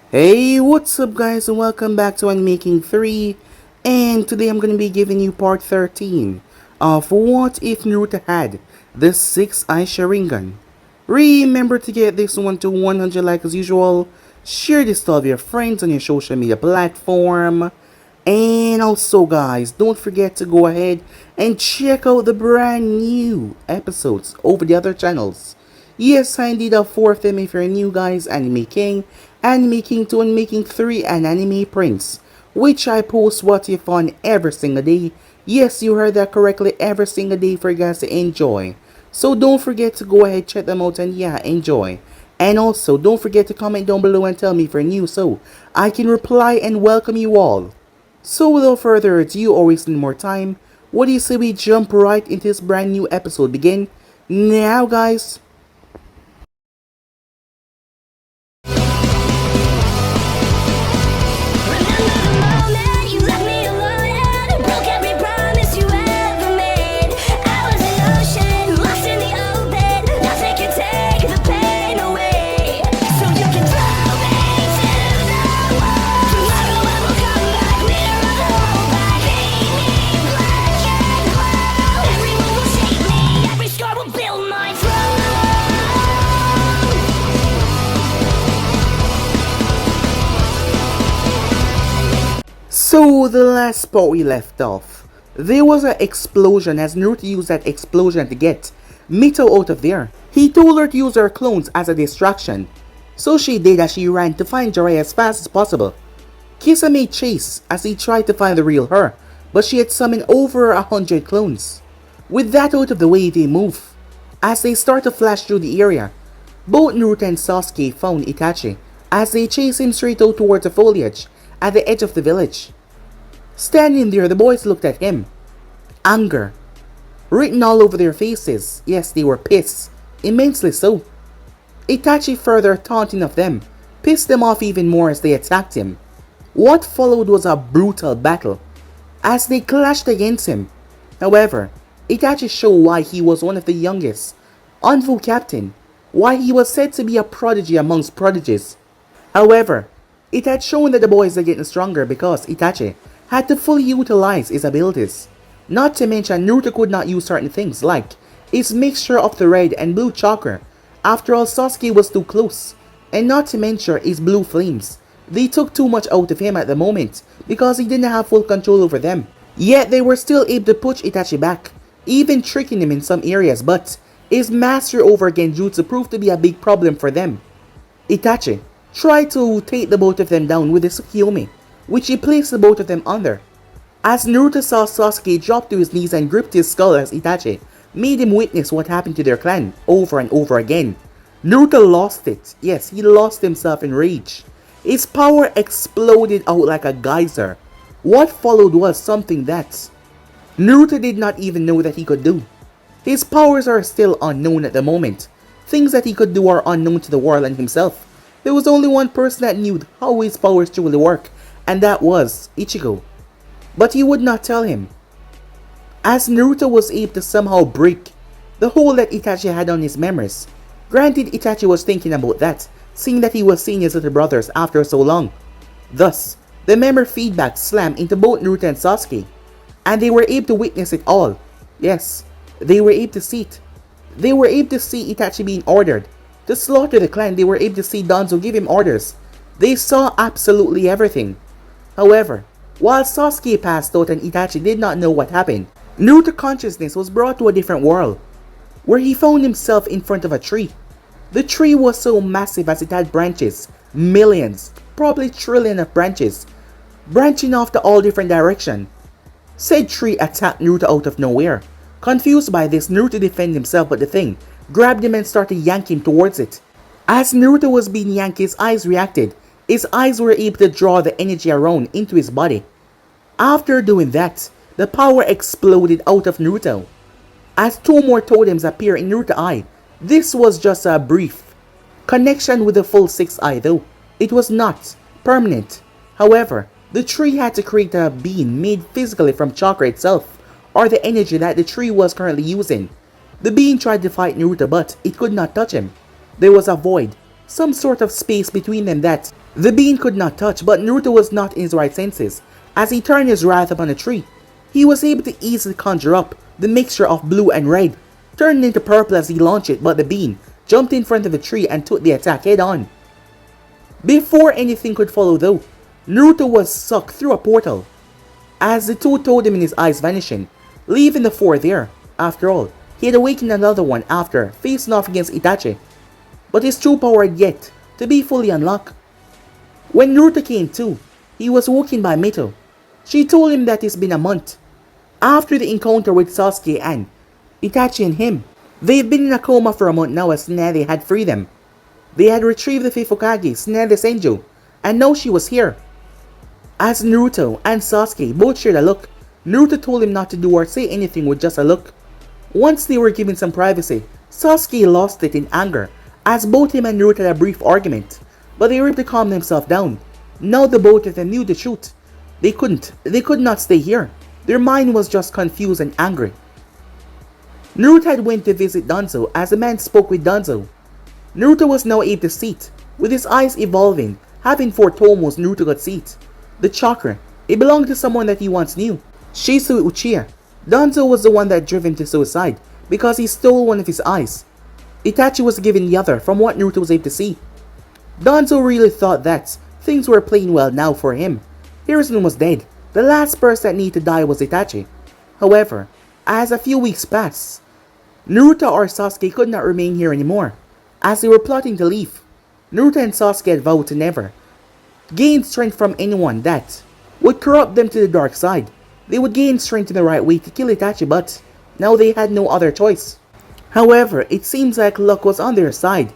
Hey, what's up guys and welcome back to Unmaking 3, and today I'm going to be giving you part 13 of What If Naruto Had the 6-Eye Sharingan. Remember to get this one to 100 likes as usual, share this to all of your friends on your social media platform, and also guys, don't forget to go ahead and check out the brand new episodes over the other channels. Yes, I indeed have 4 of them if you're new guys: Anime King, Anime King 2, and Making 3, and Anime Prince, which I post what if on every single day. Yes, you heard that correctly, every single day for you guys to enjoy. So don't forget to go ahead, check them out, and yeah, enjoy. And also, don't forget to comment down below and tell me if you're new so I can reply and welcome you all. So without further ado or wasting more time, what do you say we jump right into this brand new episode? Begin now guys. So the last spot we left off, there was an explosion as Naruto used that explosion to get Mito out of there. He told her to use her clones as a distraction, so she did as she ran to find Jiraiya as fast as possible. Kisa made chase as he tried to find the real her, but she had summoned over 100 clones. With that out of the way, they move. As they start to flash through the area, both Naruto and Sasuke found Itachi as they chase him straight out towards the foliage at the edge of the village. Standing there, the boys looked at him. Anger written all over their faces. Yes, they were pissed, immensely so. Itachi, further taunting of them, pissed them off even more as they attacked him. What followed was a brutal battle as they clashed against him. However, Itachi showed why he was one of the youngest Anvu captain, why he was said to be a prodigy amongst prodigies. However, it had shown that the boys are getting stronger because Itachi had to fully utilize his abilities. Not to mention Naruto could not use certain things like his mixture of the red and blue chakra. After all, Sasuke was too close. And not to mention his blue flames. They took too much out of him at the moment because he didn't have full control over them. Yet they were still able to push Itachi back, even tricking him in some areas, but his master over Genjutsu proved to be a big problem for them. Itachi tried to take the both of them down with his Tsukiyomi, which he placed the both of them under. As Naruto saw Sasuke drop to his knees and gripped his skull as Itachi made him witness what happened to their clan over and over again, Naruto lost it. Yes, he lost himself in rage. His power exploded out like a geyser. What followed was something that Naruto did not even know that he could do. His powers are still unknown at the moment. Things that he could do are unknown to the world and himself. There was only one person that knew how his powers truly work, and that was Ichigo. But he would not tell him. As Naruto was able to somehow break the hole that Itachi had on his memories. Granted, Itachi was thinking about that, seeing that he was seeing his little brothers after so long. Thus, the memory feedback slammed into both Naruto and Sasuke, and they were able to witness it all. Yes, they were able to see it. They were able to see Itachi being ordered to slaughter the clan. They were able to see Danzo give him orders. They saw absolutely everything. However, while Sasuke passed out and Itachi did not know what happened, Naruto's consciousness was brought to a different world, where he found himself in front of a tree. The tree was so massive as it had branches, millions, probably trillions of branches, branching off to all different directions. Said tree attacked Naruto out of nowhere. Confused by this, Naruto defended himself, but the thing grabbed him and started yanking towards it. As Naruto was being yanked, his eyes reacted. His eyes were able to draw the energy around into his body. After doing that, the power exploded out of Naruto. As 2 more totems appear in Naruto's eye, this was just a brief connection with the full 6th eye though. It was not permanent. However, the tree had to create a being made physically from chakra itself, or the energy that the tree was currently using. The being tried to fight Naruto, but it could not touch him. There was a void, some sort of space between them that The being could not touch, but Naruto was not in his right senses. As he turned his wrath upon a tree, he was able to easily conjure up the mixture of blue and red, turning into purple as he launched it, but the being jumped in front of the tree and took the attack head on. Before anything could follow though, Naruto was sucked through a portal, as the two told him in his eyes vanishing, leaving the four there. After all, he had awakened another one after facing off against Itachi, but his true power had yet to be fully unlocked. When Naruto came to, he was woken by Mito. She told him that it's been a month after the encounter with Sasuke and Itachi and him. They've been in a coma for a month now as Tsunade had freed them. They had retrieved the fifth Hokage, Tsunade Senju, and now she was here. As Naruto and Sasuke both shared a look, Naruto told him not to do or say anything with just a look. Once they were given some privacy, Sasuke lost it in anger, as both him and Naruto had a brief argument, but they were able to calm themselves down. Now the both of them knew the truth. They could not stay here. Their mind was just confused and angry. Naruto had went to visit Danzo as the man spoke with Danzo. Naruto was now able to see it, with his eyes evolving, having foretold most Naruto could see it. The chakra, it belonged to someone that he once knew, Shisui Uchiha. Danzo was the one that drove him to suicide because he stole one of his eyes. Itachi was given the other from what Naruto was able to see. Danzo really thought that things were playing well now for him. Hiruzen was dead. The last person that needed to die was Itachi. However, as a few weeks passed, Naruto or Sasuke could not remain here anymore. As they were plotting to leave, Naruto and Sasuke had vowed to never gain strength from anyone that would corrupt them to the dark side. They would gain strength in the right way to kill Itachi, but now they had no other choice. However, it seems like luck was on their side,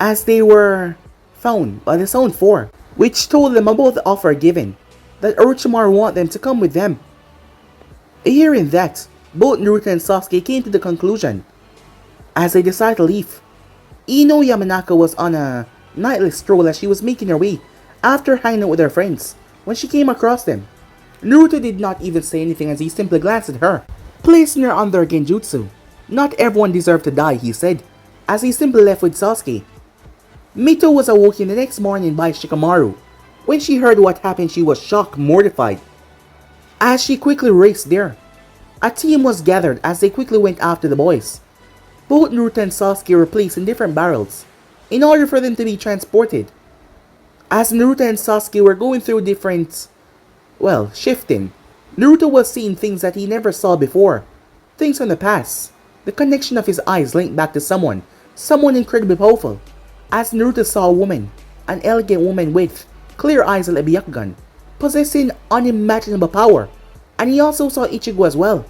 as they were found by the Sound 4, which told them about the offer given, that Orochimaru wanted them to come with them. Hearing that, both Naruto and Sasuke came to the conclusion, as they decided to leave. Ino Yamanaka was on a nightly stroll as she was making her way after hanging out with her friends when she came across them. Naruto did not even say anything as he simply glanced at her, placing her under genjutsu. Not everyone deserved to die, he said, as he simply left with Sasuke. Mito was awoken the next morning by Shikamaru. When she heard what happened, she was shocked, mortified, as she quickly raced there. A team was gathered as they quickly went after the boys. Both Naruto and Sasuke were placed in different barrels in order for them to be transported. As Naruto and Sasuke were going through different, shifting, Naruto was seeing things that he never saw before. Things from the past. The connection of his eyes linked back to someone incredibly powerful. As Naruto saw a woman, an elegant woman with clear eyes like a Byakugan, possessing unimaginable power. And he also saw Ichigo as well,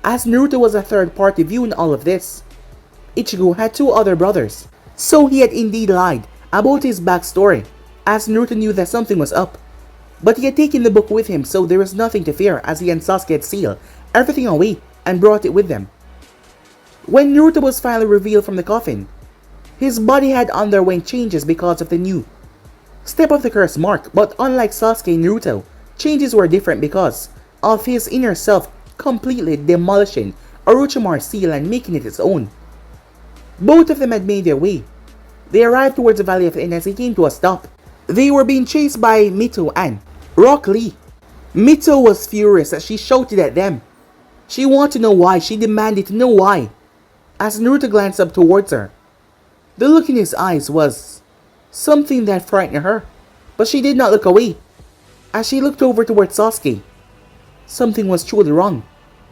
as Naruto was a third party viewing all of this. Ichigo had two other brothers, so he had indeed lied about his backstory, as Naruto knew that something was up. But he had taken the book with him, so there was nothing to fear, as he and Sasuke had sealed everything away and brought it with them. When Naruto was finally revealed from the coffin, his body had underwent changes because of the new step of the curse mark, but unlike Sasuke and Naruto, changes were different because of his inner self completely demolishing Orochimaru's seal and making it its own. Both of them had made their way. They arrived towards the Valley of the End as they came to a stop. They were being chased by Mito and Rock Lee. Mito was furious as she shouted at them. She wanted to know why. She demanded to know why. As Naruto glanced up towards her, the look in his eyes was something that frightened her, but she did not look away. As she looked over towards Sasuke, something was truly wrong,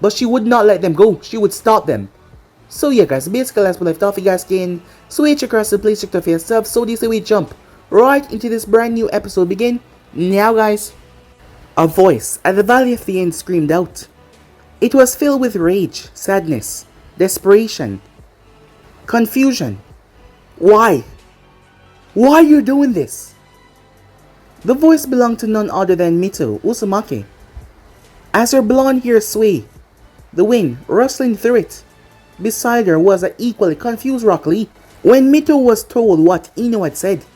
but she would not let them go. She would stop them. So yeah guys, basically that's what I left off. You guys can switch across the place for yourself. So this way we jump right into this brand new episode begin now guys. A voice at the Valley of the End screamed out. It was filled with rage, sadness, desperation, confusion. Why? Why are you doing this? The voice belonged to none other than Mito Uzumaki. As her blonde hair swayed, the wind rustling through it, beside her was an equally confused Rock Lee. When Mito was told what Ino had said,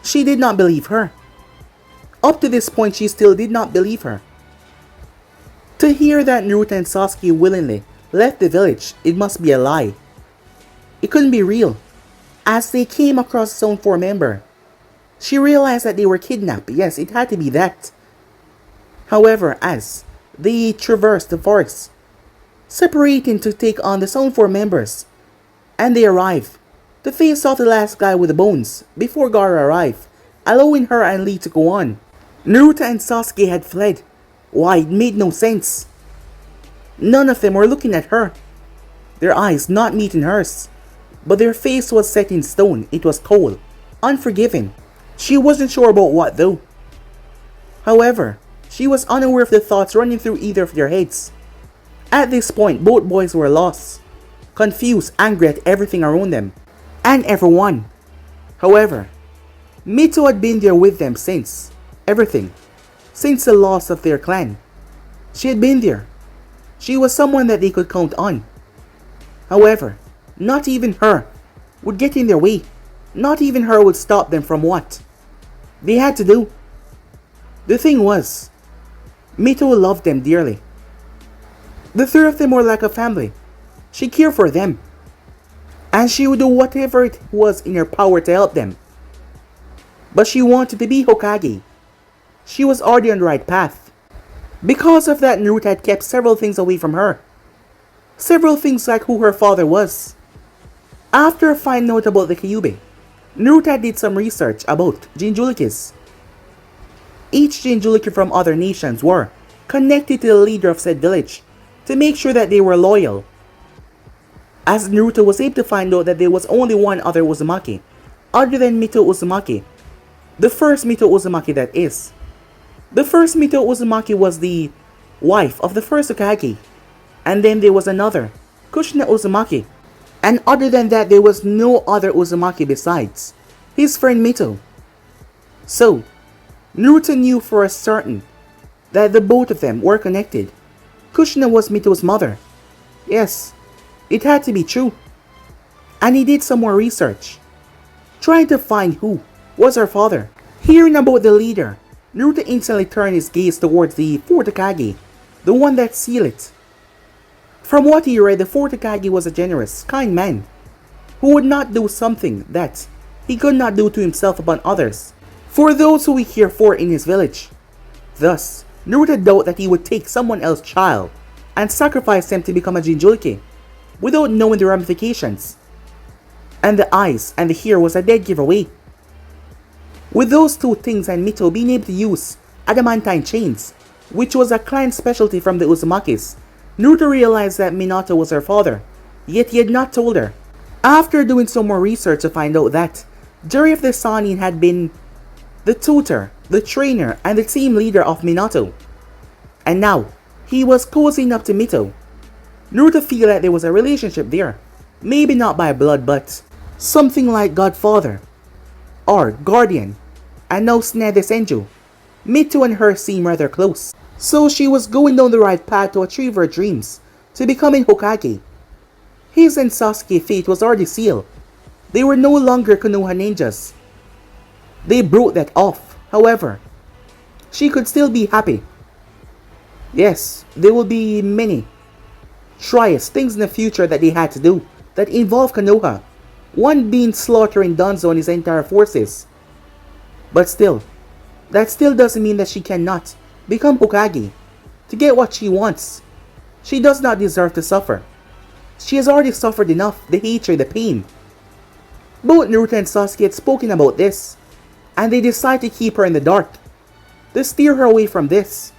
she did not believe her. Up to this point, she still did not believe her. To hear that Naruto and Sasuke willingly left the village, it must be a lie. It couldn't be real. As they came across the Zone 4 member, She realized that they were kidnapped. Yes, it had to be that. However, as they traversed the forest, separating to take on the Sound 4 members, and they arrive to face off the last guy with the bones before Gaara arrived, allowing her and Lee to go on. Naruto and Sasuke had fled. Why, it made no sense. None of them were looking at her, their eyes not meeting hers, but their face was set in stone. It was cold, unforgiving. She wasn't sure about what though. However, she was unaware of the thoughts running through either of their heads. At this point, both boys were lost, confused, angry at everything around them, and everyone. However, Mito had been there with them since everything, since the loss of their clan. She had been there. She was someone that they could count on. However, not even her would get in their way. Not even her would stop them from what they had to do. The thing was, Mito loved them dearly. The three of them were like a family. She cared for them, and she would do whatever it was in her power to help them. But she wanted to be Hokage. She was already on the right path. Because of that, Naruto had kept several things away from her. Several things like who her father was. After finding out about the Kyuubi, Naruto did some research about Jinchurikis. Each Jinchuriki from other nations were connected to the leader of said village to make sure that they were loyal. As Naruto was able to find out that there was only one other Uzumaki, other than Mito Uzumaki. The first Mito Uzumaki, that is. The first Mito Uzumaki was the wife of the first Hokage. And then there was another, Kushina Uzumaki. And other than that, there was no other Uzumaki besides his friend Mito. So, Naruto knew for a certain that the both of them were connected. Kushina was Mito's mother. Yes, it had to be true. And he did some more research, trying to find who was her father. Hearing about the leader, Naruto instantly turned his gaze towards the fourth Hokage, the one that sealed it. From what he read, the fourth Hokage was a generous, kind man, who would not do something that he could not do to himself upon others, for those who he cared for in his village. Thus, Naruto doubted that he would take someone else's child and sacrifice them to become a Jinchuriki, without knowing the ramifications. And the eyes and the hair was a dead giveaway. With those two things and Mito being able to use adamantine chains, which was a clan specialty from the Uzumakis, Naruto realized that Minato was her father, yet he had not told her. After doing some more research to find out that Jiraiya of the Sannin had been the tutor, the trainer, and the team leader of Minato, and now he was cozying up to Mito, Naruto feel that there was a relationship there, maybe not by blood but something like godfather or guardian, and now Tsunade Senju. Mito and her seem rather close. So she was going down the right path to achieve her dreams, to becoming Hokage. His and Sasuke's fate was already sealed. They were no longer Konoha ninjas. They broke that off. However, she could still be happy. Yes, there will be many trials, things in the future that they had to do that involve Konoha. One being slaughtering Danzo and his entire forces. But still, that still doesn't mean that she cannot become Hokage to get what she wants. She does not deserve to suffer. She has already suffered enough, the hatred, the pain. Both Naruto and Sasuke had spoken about this, and they decided to keep her in the dark, to steer her away from this.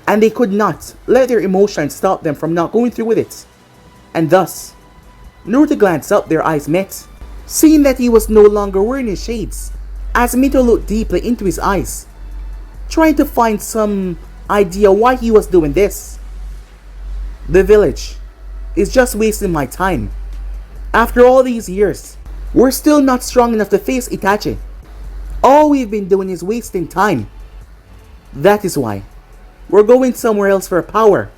And they could not let their emotions stop them from not going through with it. And thus, Naruto glanced up, their eyes met, seeing that he was no longer wearing his shades, as Mito looked deeply into his eyes, trying to find some idea why he was doing this. The village is just wasting my time. After all these years, we're still not strong enough to face Itachi. All we've been doing is wasting time. That is why we're going somewhere else for power.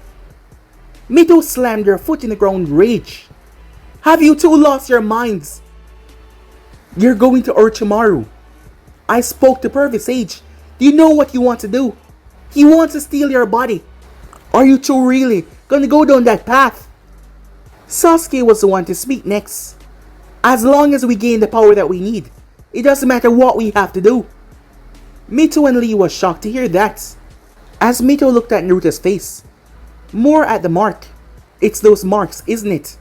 Mito slammed her foot in the ground in rage. Have you two lost your minds? You're going to Orochimaru. I spoke to Perfect Sage. Do you know what you want to do? He wants to steal your body. Are you two really gonna go down that path? Sasuke was the one to speak next. As long as we gain the power that we need, It doesn't matter what we have to do. Mito and Lee was shocked to hear that. As Mito looked at Naruto's face, more at the mark. It's those marks, isn't it?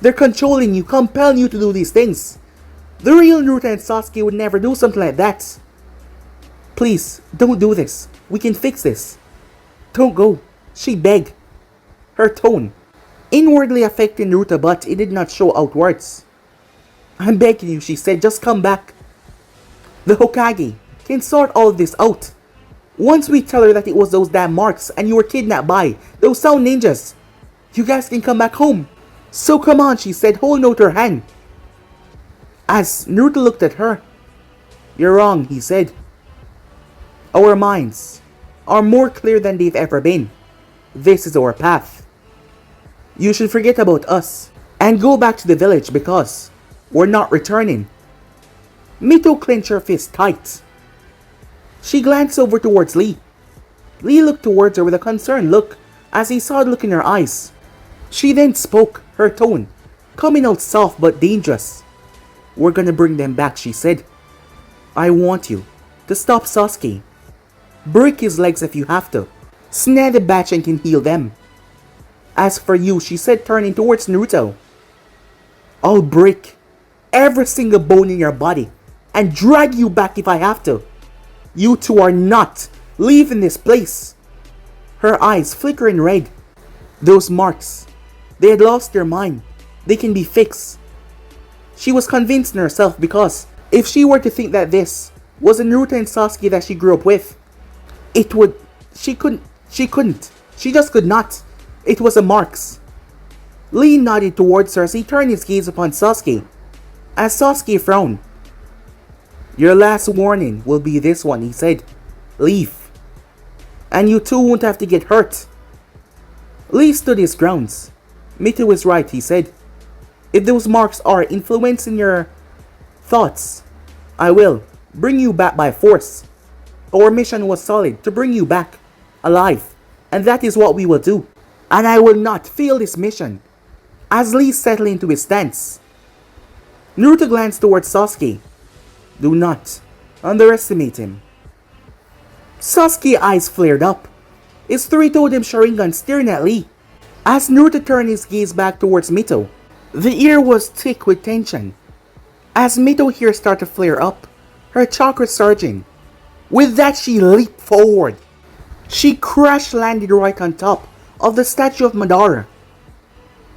They're controlling you, compelling you to do these things. The real Naruto and Sasuke would never do something like that. Please, don't do this. We can fix this. Don't go, she begged. Her tone, inwardly affecting Naruto, but it did not show outwards. I'm begging you, she said, just come back. The Hokage can sort all of this out. Once we tell her that it was those damn marks and you were kidnapped by those sound ninjas, you guys can come back home. So come on, she said, holding out her hand. As Naruto looked at her, you're wrong, he said. Our minds are more clear than they've ever been. This is our path. You should forget about us and go back to the village because we're not returning. Mito clenched her fist tight. She glanced over towards Lee. Lee looked towards her with a concerned look as he saw the look in her eyes. She then spoke, her tone coming out soft but dangerous. We're gonna bring them back, she said. I want you to stop Sasuke. Break his legs if you have to. Snare the batch and can heal them. As for you, she said, turning towards Naruto, I'll break every single bone in your body and drag you back if I have to. You two are not leaving this place. Her eyes flickering red. Those marks, they had lost their mind. They can be fixed. She was convinced in herself because if she were to think that this was the Naruto and Sasuke that she grew up with, it would, she couldn't, she just could not. It was the marks. Lee nodded towards her as he turned his gaze upon Sasuke. As Sasuke frowned, your last warning will be this one, he said. Leave. And you two won't have to get hurt. Lee stood his grounds. Mito was right, he said. If those marks are influencing your thoughts, I will bring you back by force. Our mission was solid, to bring you back alive, and that is what we will do. And I will not fail this mission. As Lee settled into his stance, Naruto glanced towards Sasuke. Do not underestimate him. Sasuke's eyes flared up. His three-toed Sharingan staring at Lee. As Naruto turned his gaze back towards Mito, the air was thick with tension. As Mito here started to flare up, her chakra surging. With that, she leaped forward. She crash-landed right on top of the statue of Madara.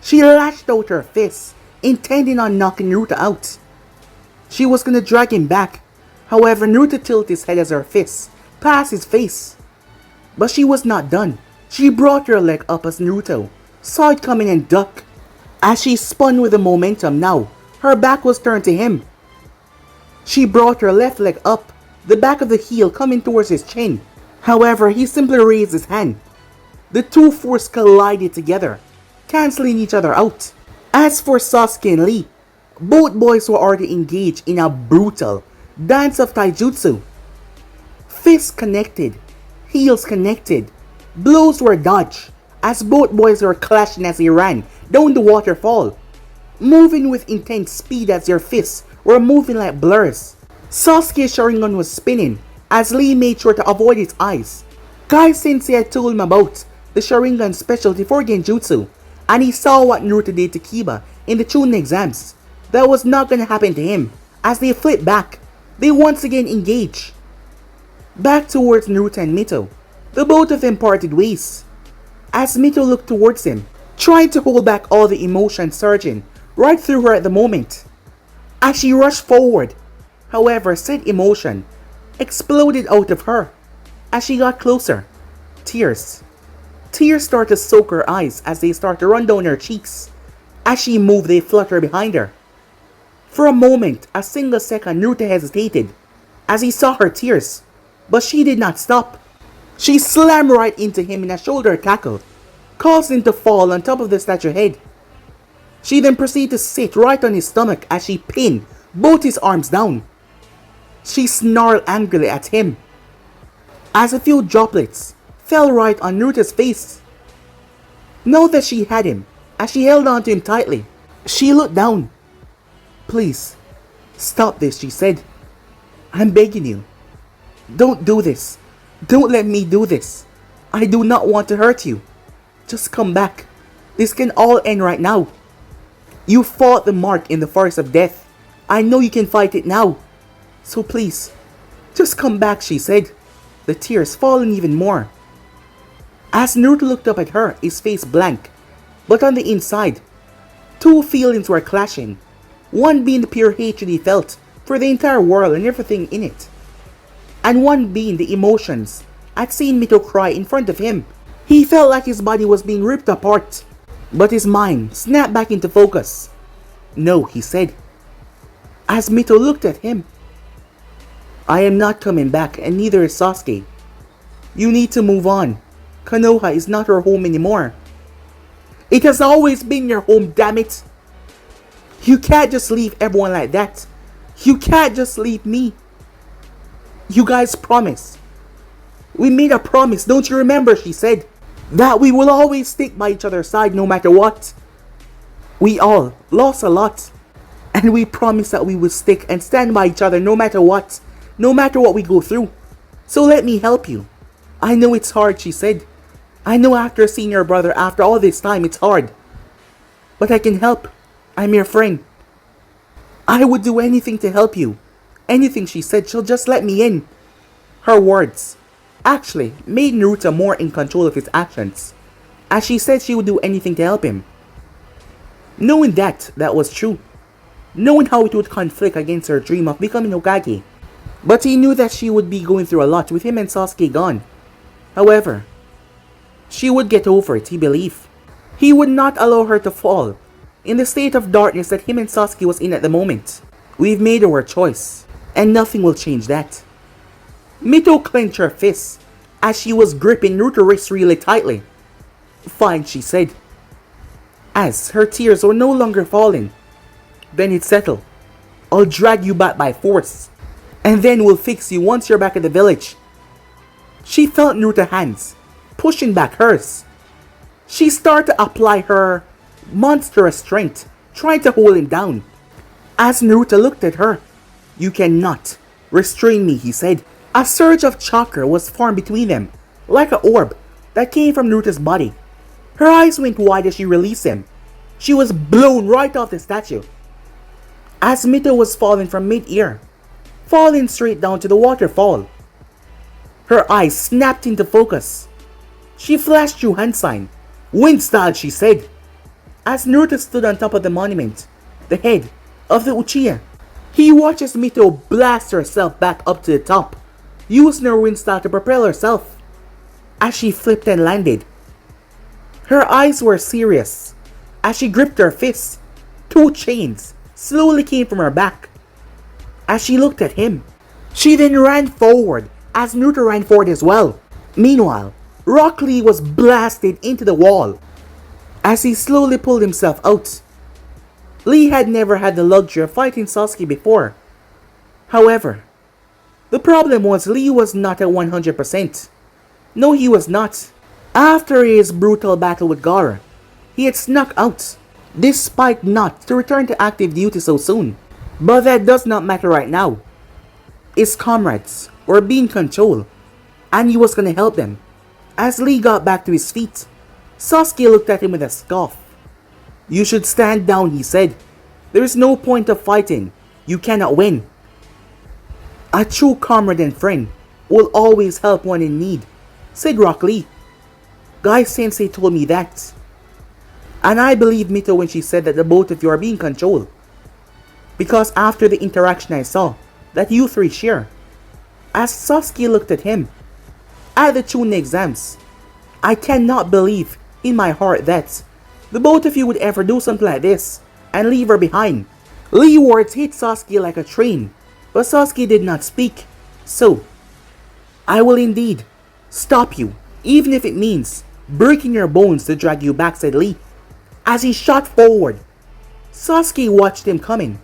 She lashed out her fists, intending on knocking Naruto out. She was gonna drag him back. However, Naruto tilted his head as her fists passed his face. But she was not done. She brought her leg up as Naruto saw it coming and ducked. As she spun with the momentum now, her back was turned to him. She brought her left leg up, the back of the heel coming towards his chin. However, he simply raised his hand. The two forces collided together, cancelling each other out. As for Sasuke and Lee, both boys were already engaged in a brutal dance of taijutsu. Fists connected, heels connected, blows were dodged as both boys were clashing as they ran down the waterfall, moving with intense speed as their fists were moving like blurs. Sasuke's Sharingan was spinning as Lee made sure to avoid his eyes. Kai Sensei had told him about the Sharingan specialty for Genjutsu, and he saw what Naruto did to Kiba in the Chunin exams. That was not gonna happen to him. As they flipped back, they once again engaged. Back towards Naruto and Mito, the both of them parted ways. As Mito looked towards him, trying to hold back all the emotion surging right through her at the moment. As she rushed forward, however, said emotion exploded out of her. As she got closer, tears started to soak her eyes as they started to run down her cheeks. As she moved, they fluttered behind her. For a moment, a single second, Naruto hesitated as he saw her tears, but she did not stop. She slammed right into him in a shoulder tackle, causing him to fall on top of the statue head. She then proceeded to sit right on his stomach as she pinned both his arms down. She snarled angrily at him as a few droplets fell right on Naruto's face. Now that she had him, as she held on to him tightly, she looked down. Please, Stop this, she said. I'm begging you. Don't do this. Don't let me do this. I do not want to hurt you. Just come back. This can all end right now. You fought the mark in the forest of death. I know you can fight it now. So please, just come back, she said, the tears falling even more. As Naruto looked up at her, his face blank. But on the inside, two feelings were clashing. One being the pure hatred he felt for the entire world and everything in it. And one being the emotions at seeing Mito cry in front of him. He felt like his body was being ripped apart. But his mind snapped back into focus. No, he said. As Mito looked at him. I am not coming back, and neither is Sasuke. You need to move on. Konoha is not your home anymore. It has always been your home, damn it. You can't just leave everyone like that. You can't just leave me. You guys promised. We made a promise, don't you remember, she said, that we will always stick by each other's side no matter what. We all lost a lot. And we promised that we would stick and stand by each other no matter what we go through. So let me help you. I know it's hard, she said. I know after seeing your brother after all this time it's hard. But I can help. I'm your friend. I would do anything to help you. Anything, she said. She'll just let me in. Her words actually made Naruto more in control of his actions, as she said she would do anything to help him. Knowing that was true. Knowing how it would conflict against her dream of becoming Hokage. But he knew that she would be going through a lot with him and Sasuke gone. However, she would get over it, he believed. He would not allow her to fall in the state of darkness that him and Sasuke was in at the moment. We've made our choice, and nothing will change that. Mito clenched her fists as she was gripping Naruto's wrist really tightly. Fine, she said, as her tears were no longer falling. Then it settled. I'll drag you back by force, and then we'll fix you once you're back at the village. She felt Naruto's hands pushing back hers. She started to apply her monstrous strength, trying to hold him down. As Naruto looked at her, you cannot restrain me, he said. A surge of chakra was formed between them, like an orb that came from Naruto's body. Her eyes went wide as she released him. She was blown right off the statue. As Mito was falling from mid-air, falling straight down to the waterfall. Her eyes snapped into focus. She flashed through hand sign. Wind style, she said. As Naruto stood on top of the monument, the head of the Uchiha, he watches Mito blast herself back up to the top, using her wind style to propel herself. As she flipped and landed, her eyes were serious. As she gripped her fists, two chains slowly came from her back. As she looked at him, she then ran forward as Naruto ran forward as well. Meanwhile, Rock Lee was blasted into the wall as he slowly pulled himself out. Lee had never had the luxury of fighting Sasuke before. However, the problem was Lee was not at 100%. No, he was not. After his brutal battle with Gaara, he had snuck out, despite not to return to active duty so soon. But that does not matter right now. His comrades were being controlled, and he was gonna help them. As Lee got back to his feet, Sasuke looked at him with a scoff. You should stand down, he said. There is no point of fighting. You cannot win. A true comrade and friend will always help one in need, said Rock Lee. Guy Sensei told me that. And I believe Mito when she said that the both of you are being controlled. Because after the interaction I saw that you three share. As Sasuke looked at him, at the Chunin exams, I cannot believe in my heart that the both of you would ever do something like this and leave her behind. Lee words hit Sasuke like a train, but Sasuke did not speak. So, I will indeed stop you, even if it means breaking your bones to drag you back, said Lee. As he shot forward, Sasuke watched him coming,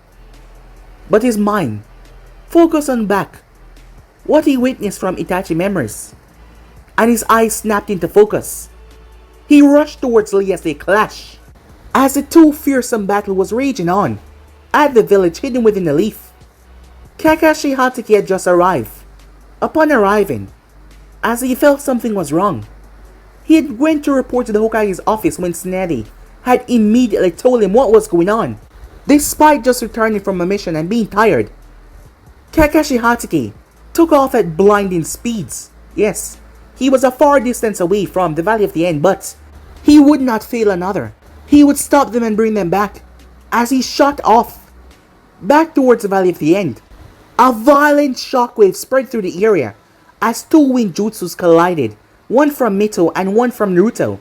but his mind focused on back, what he witnessed from Itachi memories, and his eyes snapped into focus. He rushed towards Lee as they clashed. As the two fearsome battle was raging on, at the village hidden within the leaf, Kakashi Hatake had just arrived. Upon arriving, as he felt something was wrong, he had went to report to the Hokage's office when Tsunade had immediately told him what was going on. Despite just returning from a mission and being tired, Kakashi Hatake took off at blinding speeds. Yes, he was a far distance away from the Valley of the End, but he would not fail another. He would stop them and bring them back. As he shot off back towards the Valley of the End, a violent shockwave spread through the area as two wind jutsus collided, one from Mito and one from Naruto.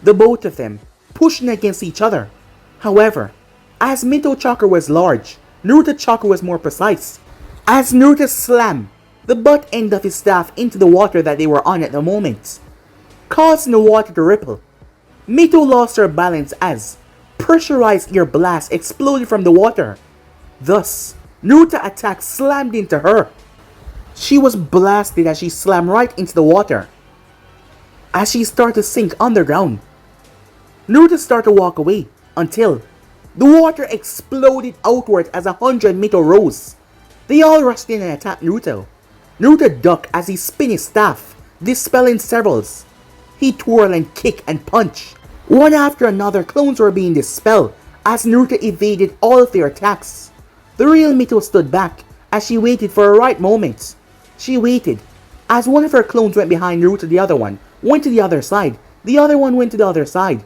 The both of them pushing against each other. However, as Mito chakra was large, Naruto chakra was more precise. As Naruto slammed the butt end of his staff into the water that they were on at the moment, causing the water to ripple, Mito lost her balance as pressurized air blast exploded from the water. Thus, Naruto's attack slammed into her. She was blasted as she slammed right into the water. As she started to sink underground, Naruto started to walk away until the water exploded outward as 100 Mito rose. They all rushed in and attacked Naruto. Naruto ducked as he spun his staff, dispelling severals. He twirled and kicked and punched. One after another, clones were being dispelled as Naruto evaded all of their attacks. The real Mito stood back as she waited for a right moment. She waited as one of her clones went behind Naruto, the other one went to the other side, the other one went to the other side.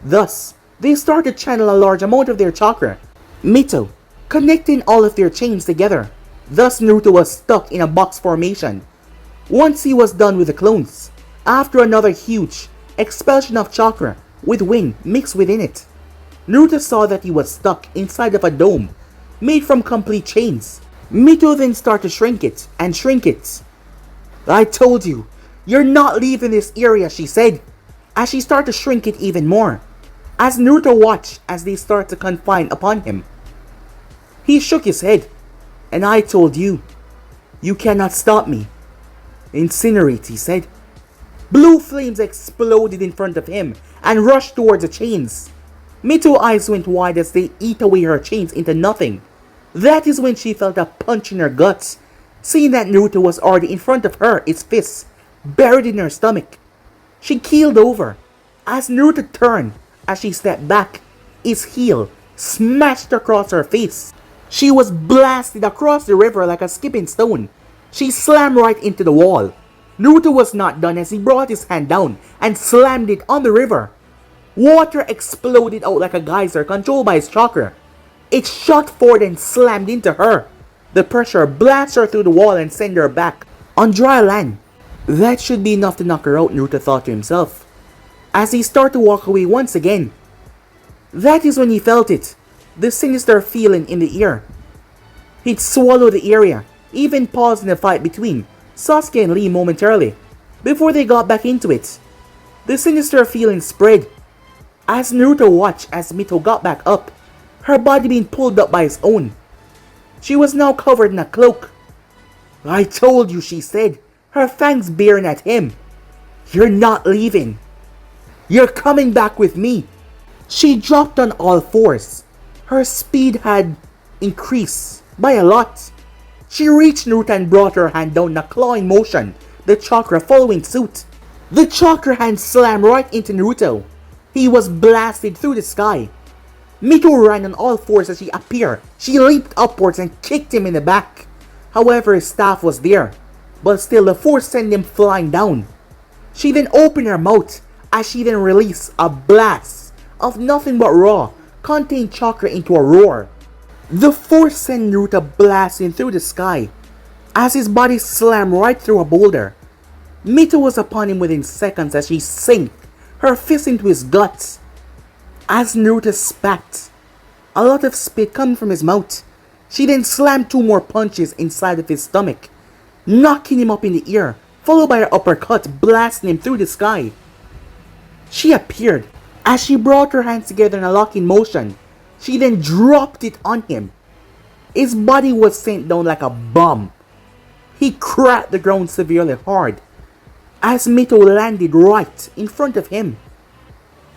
Thus, they started to channel a large amount of their chakra, Mito connecting all of their chains together. Thus, Naruto was stuck in a box formation. Once he was done with the clones, after another huge expulsion of chakra with wind mixed within it, Naruto saw that he was stuck inside of a dome made from complete chains. Mito then started to shrink it and shrink it. "I told you, you're not leaving this area," she said, as she started to shrink it even more. As Naruto watched as they started to confine upon him, he shook his head. "And I told you, you cannot stop me." "Incinerate," he said. Blue flames exploded in front of him and rushed towards the chains. Mito's eyes went wide as they eat away her chains into nothing. That is when she felt a punch in her guts, seeing that Naruto was already in front of her, its fists buried in her stomach. She keeled over as Naruto turned. As she stepped back, his heel smashed across her face. She was blasted across the river like a skipping stone. She slammed right into the wall. Naruto was not done as he brought his hand down and slammed it on the river. Water exploded out like a geyser controlled by his chakra. It shot forward and slammed into her. The pressure blasted her through the wall and sent her back on dry land. That should be enough to knock her out, Naruto thought to himself, as he started to walk away once again. That is when he felt it, the sinister feeling in the air. He'd swallowed the area, even pausing the fight between Sasuke and Lee momentarily, before they got back into it. The sinister feeling spread as Naruto watched as Mito got back up, her body being pulled up by his own. She was now covered in a cloak. "I told you," she said, her fangs baring at him. "You're not leaving. You're coming back with me." She dropped on all fours. Her speed had increased by a lot. She reached Naruto and brought her hand down in a clawing motion, the chakra following suit. The chakra hand slammed right into Naruto. He was blasted through the sky. Mito ran on all fours as she appeared. She leaped upwards and kicked him in the back. However, his staff was there, but still the force sent him flying down. She then opened her mouth as she then released a blast of nothing but raw, contained chakra into a roar. The force sent Naruto blasting through the sky as his body slammed right through a boulder. Mito was upon him within seconds as she sank her fist into his guts. As Naruto spat, a lot of spit coming from his mouth, she then slammed 2 more punches inside of his stomach, knocking him up in the air, followed by her uppercut blasting him through the sky. She appeared as she brought her hands together in a locking motion. She then dropped it on him. His body was sent down like a bomb. He cracked the ground severely hard as Mito landed right in front of him.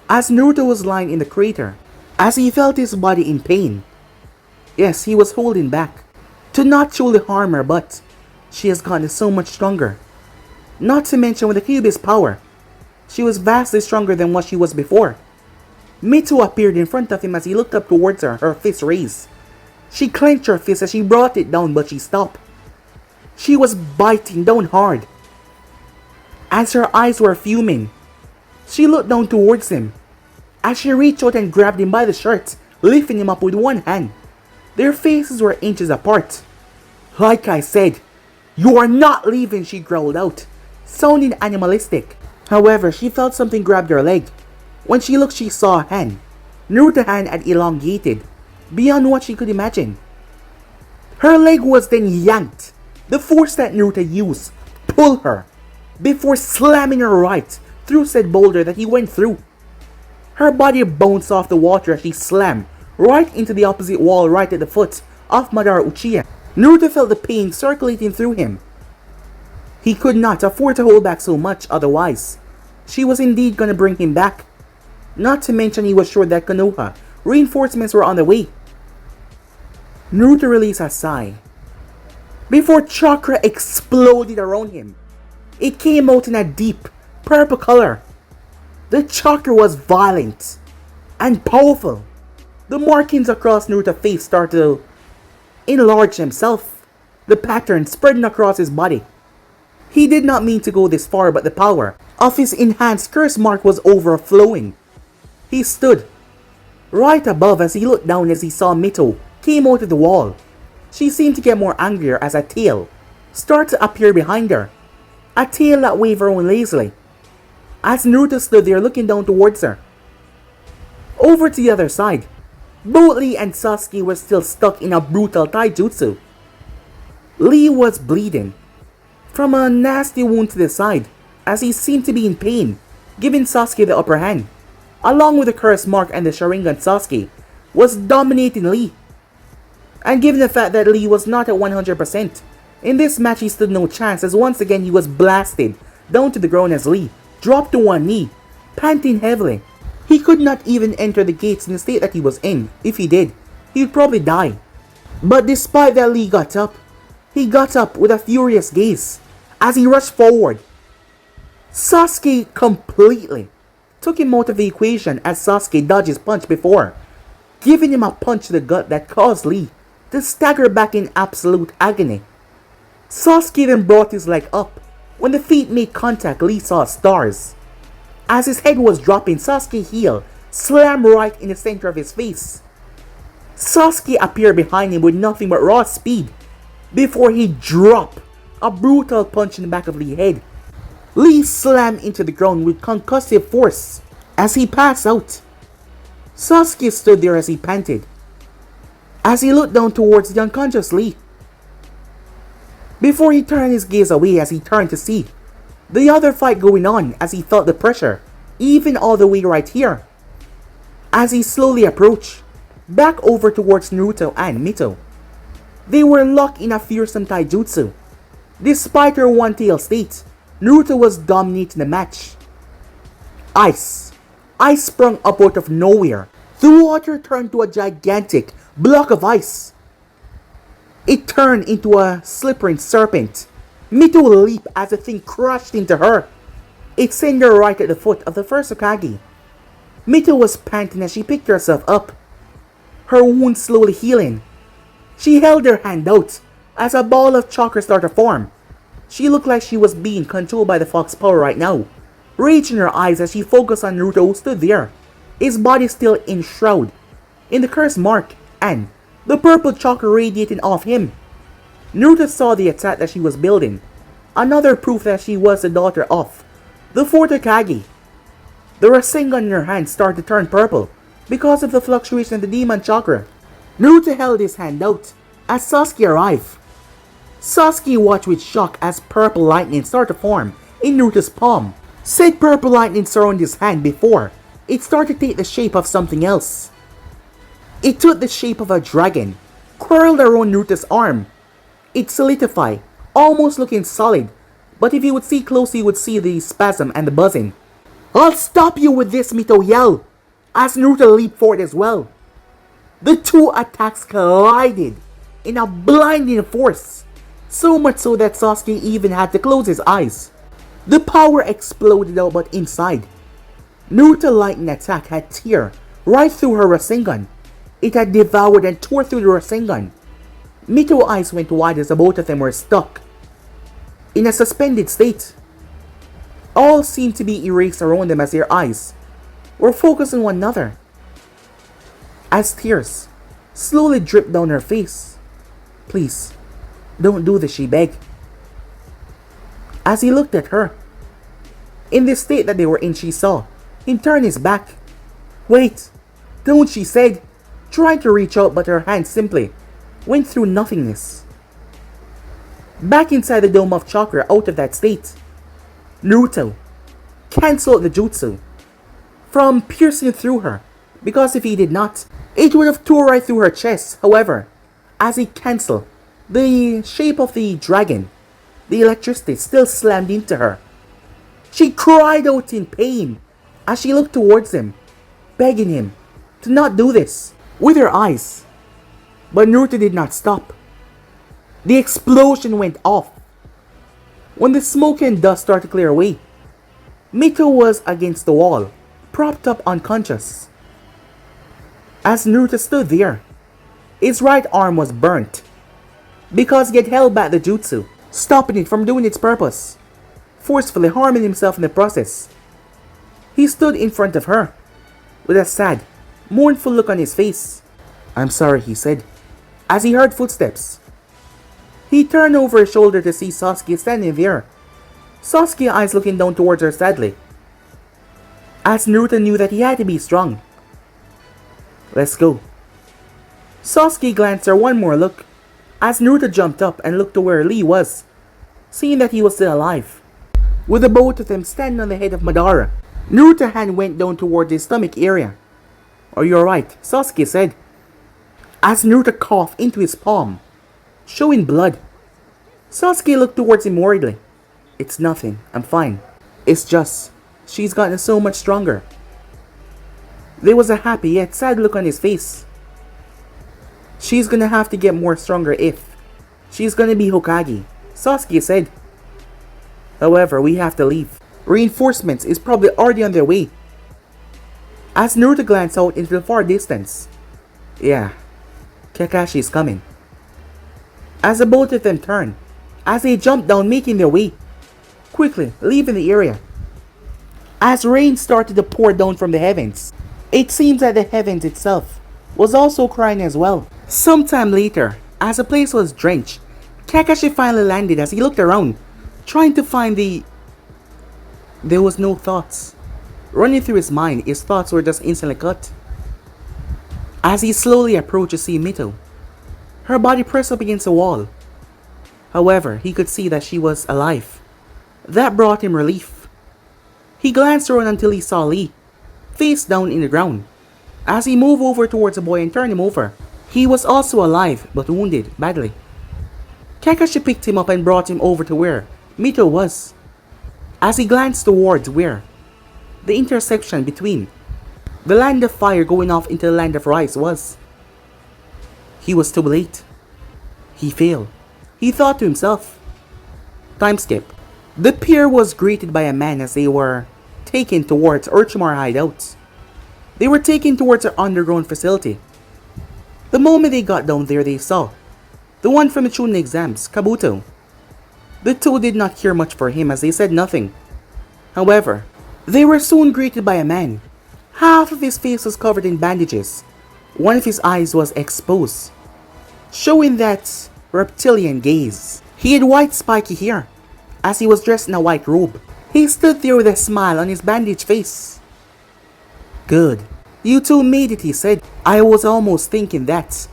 As Naruto was lying in the crater, as he felt his body in pain, yes, he was holding back. to not truly harm her, but she has gotten so much stronger. Not to mention with the Kyuubi's power, she was vastly stronger than what she was before. Mito appeared in front of him as he looked up towards her, her fist raised. She clenched her fist as she brought it down, but she stopped. She was biting down hard. As her eyes were fuming, she looked down towards him. As she reached out and grabbed him by the shirt, lifting him up with one hand. Their faces were inches apart. "Like I said, you are not leaving," she growled out, sounding animalistic. However, she felt something grab her leg. When she looked, she saw a hand. Naruto's hand had elongated, beyond what she could imagine. Her leg was then yanked. The force that Naruto used pulled her, before slamming her right through said boulder that he went through. Her body bounced off the water as she slammed right into the opposite wall right at the foot of Madara Uchiha. Naruto felt the pain circulating through him. He could not afford to hold back so much, otherwise she was indeed gonna bring him back. Not to mention he was sure that Konoha reinforcements were on the way. Naruto released a sigh before chakra exploded around him. It came out in a deep purple color. The chakra was violent and powerful. The markings across Naruto's face started to enlarge himself, the pattern spreading across his body. He did not mean to go this far, but the power of his enhanced curse mark was overflowing. He stood right above as he looked down as he saw Mito came out of the wall. She seemed to get more angrier as a tail started to appear behind her. A tail that waved around lazily. As Naruto stood there looking down towards her. Over to the other side, both Lee and Sasuke were still stuck in a brutal taijutsu. Lee was bleeding from a nasty wound to the side as he seemed to be in pain, giving Sasuke the upper hand. Along with the curse mark and the Sharingan, Sasuke was dominating Lee. And given the fact that Lee was not at 100%, in this match he stood no chance as once again he was blasted down to the ground as Lee dropped to one knee, panting heavily. He could not even enter the gates in the state that he was in. If he did, he would probably die. But despite that, Lee got up. He got up with a furious gaze as he rushed forward. Sasuke completely took him out of the equation as Sasuke dodged his punch before, giving him a punch to the gut that caused Lee to stagger back in absolute agony. Sasuke then brought his leg up. When the feet made contact, Lee saw stars. As his head was dropping, Sasuke's heel slammed right in the center of his face. Sasuke appeared behind him with nothing but raw speed before he dropped a brutal punch in the back of Lee's head. Lee slammed into the ground with concussive force as he passed out. Sasuke stood there as he panted, as he looked down towards the unconscious Lee, before he turned his gaze away as he turned to see the other fight going on as he felt the pressure, even all the way right here. As he slowly approached, back over towards Naruto and Mito. They were locked in a fearsome taijutsu. Despite her one-tail state, Naruto was dominating the match. Ice sprung up out of nowhere. The water turned to a gigantic block of ice. It turned into a slippery serpent. Mito leaped as the thing crashed into her. It sent her right at the foot of the first Hokage. Mito was panting as she picked herself up, her wound slowly healing. She held her hand out as a ball of chakra started to form. She looked like she was being controlled by the fox power right now. Rage in her eyes as she focused on Naruto who stood there, his body still enshrouded in the curse mark and the purple chakra radiating off him. Naruto saw the attack that she was building, another proof that she was the daughter of the fourth Hokage. The Rasengan in her hand started to turn purple because of the fluctuation of the demon chakra. Naruto held his hand out as Sasuke arrived. Sasuke watched with shock as purple lightning started to form in Naruto's palm. Said purple lightning surrounded his hand before it started to take the shape of something else. It took the shape of a dragon, curled around Naruto's arm. It solidified, almost looking solid, but if you would see closely you would see the spasm and the buzzing. "I'll stop you with this," Mito yelled, as Naruto leaped forward as well. The two attacks collided in a blinding force, so much so that Sasuke even had to close his eyes. The power exploded out, but inside, Naruto lightning attack had tear right through her Rasengan. It had devoured and tore through the Rasengan. Mito's eyes went wide as the both of them were stuck in a suspended state. All seemed to be erased around them as their eyes were focused on one another. As tears slowly dripped down her face. "Please, don't do this," she begged. As he looked at her, in the state that they were in, she saw him turn his back. "Wait, don't," she said, trying to reach out, but her hand simply went through nothingness. Back inside the dome of chakra, out of that state, Naruto cancelled the jutsu from piercing through her, because if he did not, it would have tore right through her chest. However, as he cancelled, the shape of the dragon, the electricity still slammed into her. She cried out in pain as she looked towards him, begging him to not do this with her eyes. But Naruto did not stop. The explosion went off. When the smoke and dust started to clear away, Mito was against the wall, propped up unconscious. As Naruto stood there, his right arm was burnt because he had held back the jutsu, stopping it from doing its purpose, forcefully harming himself in the process. He stood in front of her with a sad, mournful look on his face. "I'm sorry," he said, as he heard footsteps. He turned over his shoulder to see Sasuke standing there, Sasuke's eyes looking down towards her sadly, as Naruto knew that he had to be strong. "Let's go." Sasuke glanced her one more look as Naruto jumped up and looked to where Lee was, seeing that he was still alive, with the both of them standing on the head of Madara. Naruto's hand went down towards his stomach area. "Are you alright?" Sasuke said, as Naruto coughed into his palm, showing blood. Sasuke looked towards him worriedly. "It's nothing, I'm fine. It's just, she's gotten so much stronger." There was a happy yet sad look on his face. "She's gonna have to get more stronger if she's gonna be Hokage," Sasuke said. "However, we have to leave. Reinforcements is probably already on their way." As Naruto glanced out into the far distance, "Yeah, Kakashi is coming." As the both of them turned, as they jumped down, making their way, quickly leaving the area. As rain started to pour down from the heavens, it seems that the heavens itself was also crying as well. Sometime later, as the place was drenched, Kakashi finally landed. As he looked around, trying to find There was no thoughts running through his mind. His thoughts were just instantly cut. As he slowly approached to see Mito, her body pressed up against the wall. However, he could see that she was alive. That brought him relief. He glanced around until he saw Lee, face down in the ground. As he moved over towards the boy and turned him over, he was also alive but wounded badly. Kakashi picked him up and brought him over to where Mito was. As he glanced towards where the intersection between the land of fire going off into the land of rice was, he was too late. He failed. He thought to himself. Time skip. The pair was greeted by a man as they were taken towards Orochimaru hideouts. They were taken towards an underground facility. The moment they got down there, they saw the one from the Chunin exams, Kabuto. The two did not care much for him as they said nothing. However, they were soon greeted by a man. Half of his face was covered in bandages. One of his eyes was exposed, showing that reptilian gaze. He had white spiky hair, as he was dressed in a white robe. He stood there with a smile on his bandaged face. "Good. You two made it," he said. "I was almost thinking that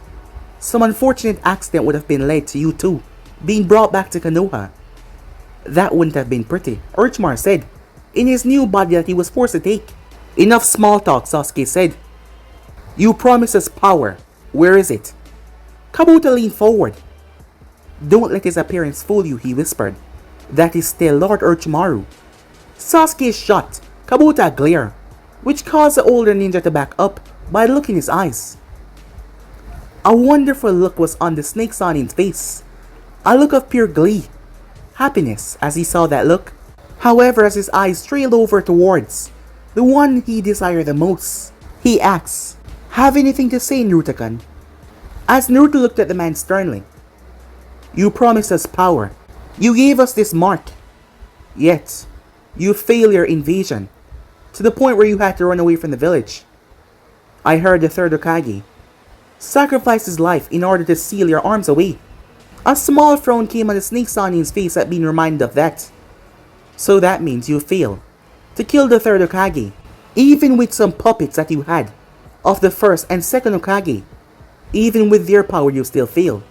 some unfortunate accident would have been led to you two being brought back to Konoha. That wouldn't have been pretty," Orochimaru said, in his new body that he was forced to take. "Enough small talk," Sasuke said. "You promised us power. Where is it?" Kabuto leaned forward. "Don't let his appearance fool you," he whispered. "That is still Lord Orochimaru." Sasuke shot Kabuto a glare, which caused the older ninja to back up by looking in his eyes. A wonderful look was on the snake Sonin's face. A look of pure glee, happiness as he saw that look. However, as his eyes trailed over towards the one he desired the most, he asks, "Have anything to say, Naruto-kun?" As Naruto looked at the man sternly, "You promised us power. You gave us this mark. Yet, you failed your invasion, to the point where you had to run away from the village. I heard the third Hokage sacrificed his life in order to seal your arms away." A small frown came on the snake Sonin's face at being reminded of that. "So that means you failed to kill the third Hokage, even with some puppets that you had of the first and second Hokage. Even with their power, you still failed.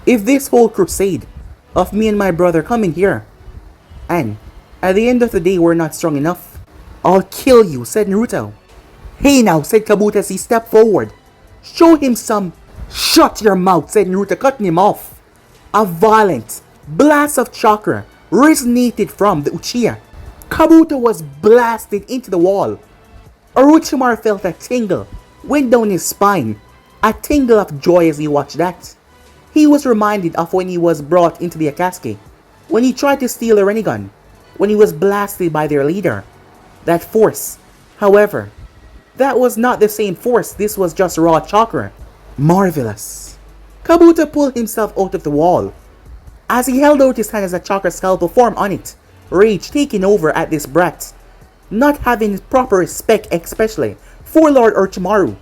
If this whole crusade of me and my brother coming here, and at the end of the day we're not strong enough, I'll kill you," said Naruto. "Hey now," said Kabuto as he stepped forward. "Show him some—" "Shut your mouth," said Naruto, cutting him off. A violent blast of chakra resonated from the Uchiha. Kabuto was blasted into the wall. Orochimaru felt a tingle went down his spine, a tingle of joy as he watched that. He was reminded of when he was brought into the Akatsuki, when he tried to steal a Rinnegan, when he was blasted by their leader. That force, however, that was not the same force, this was just raw chakra. Marvelous. Kabuto pulled himself out of the wall. As he held out his hand as a chakra scalpel formed on it, rage taking over at this brat, not having proper respect especially for Lord Orochimaru.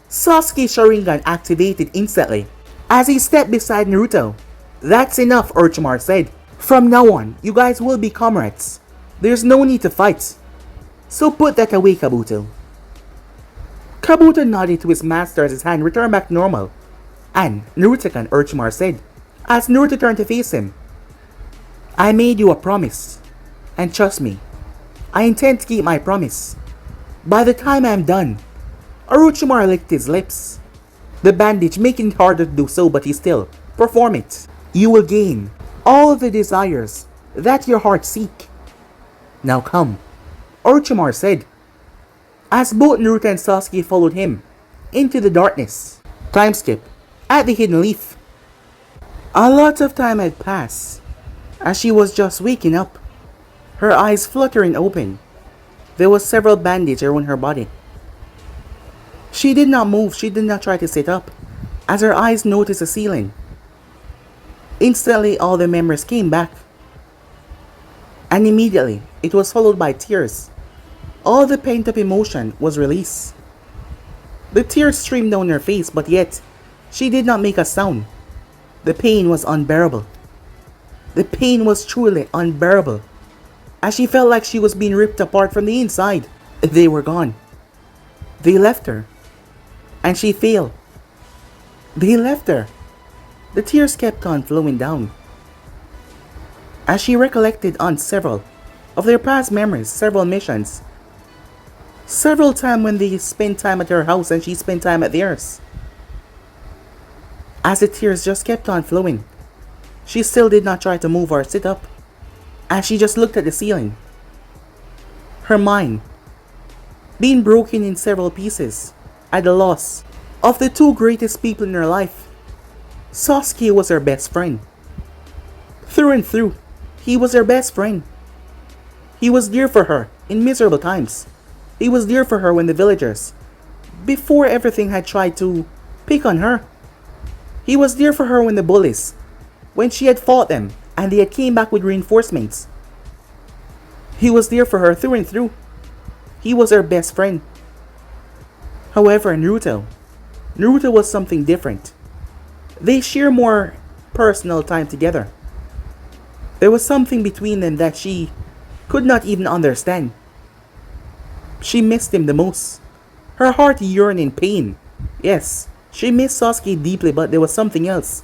Sasuke's Sharingan activated instantly as he stepped beside Naruto. "That's enough," Orochimaru said. "From now on, you guys will be comrades. There's no need to fight. So put that away, Kabuto." Kabuto nodded to his master as his hand returned back to normal. "And Naruto-kun," Orochimaru said, as Naruto turned to face him, "I made you a promise, and trust me, I intend to keep my promise. By the time I'm done," Orochimaru licked his lips, the bandage making it harder to do so, but he still perform it. "You will gain all the desires that your heart seek. Now come," Orochimaru said, as both Naruto and Sasuke followed him into the darkness. Time skip at the Hidden Leaf. A lot of time had passed as she was just waking up, her eyes fluttering open. There was several bandages around her body. She did not move, she did not try to sit up, as her eyes noticed the ceiling. Instantly all the memories came back, and immediately it was followed by tears. All the pent-up emotion was released. The tears streamed down her face, but yet she did not make a sound. The pain was unbearable. The pain was truly unbearable, as she felt like she was being ripped apart from the inside. They were gone. They left her, and she failed. They left her. The tears kept on flowing down as she recollected on several of their past memories, several missions, several times when they spent time at her house and she spent time at theirs. As the tears just kept on flowing, she still did not try to move or sit up, as she just looked at the ceiling. Her mind being broken in several pieces at the loss of the two greatest people in her life. Sasuke was her best friend. Through and through, he was her best friend. He was there for her in miserable times. He was there for her when the villagers, before everything, had tried to pick on her. He was there for her when the bullies, when she had fought them and they had came back with reinforcements. He was there for her through and through. He was her best friend. However, Naruto was something different. They share more personal time together. There was something between them that she could not even understand. She missed him the most. Her heart yearned in pain. Yes, she missed Sasuke deeply, but there was something else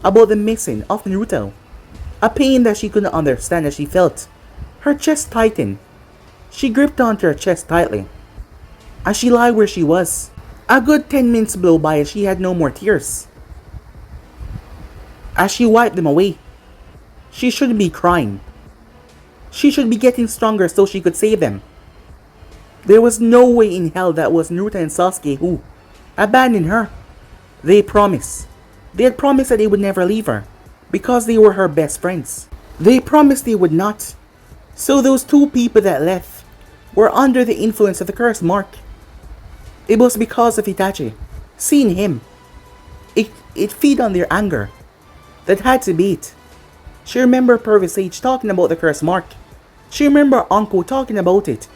about the missing of Naruto. A pain that she could not understand as she felt her chest tighten. She gripped onto her chest tightly as she lay where she was. A good 10 minutes blow by as she had no more tears. As she wiped them away, she shouldn't be crying. She should be getting stronger so she could save them. There was no way in hell that was Naruto and Sasuke who abandoned her. They promised. They had promised that they would never leave her, because they were her best friends. They promised they would not. So those two people that left were under the influence of the curse mark. It was because of Itachi. Seeing him, it feed on their anger. That had to be it. She remembered Purvis Sage talking about the curse mark. She remembered Anko talking about it.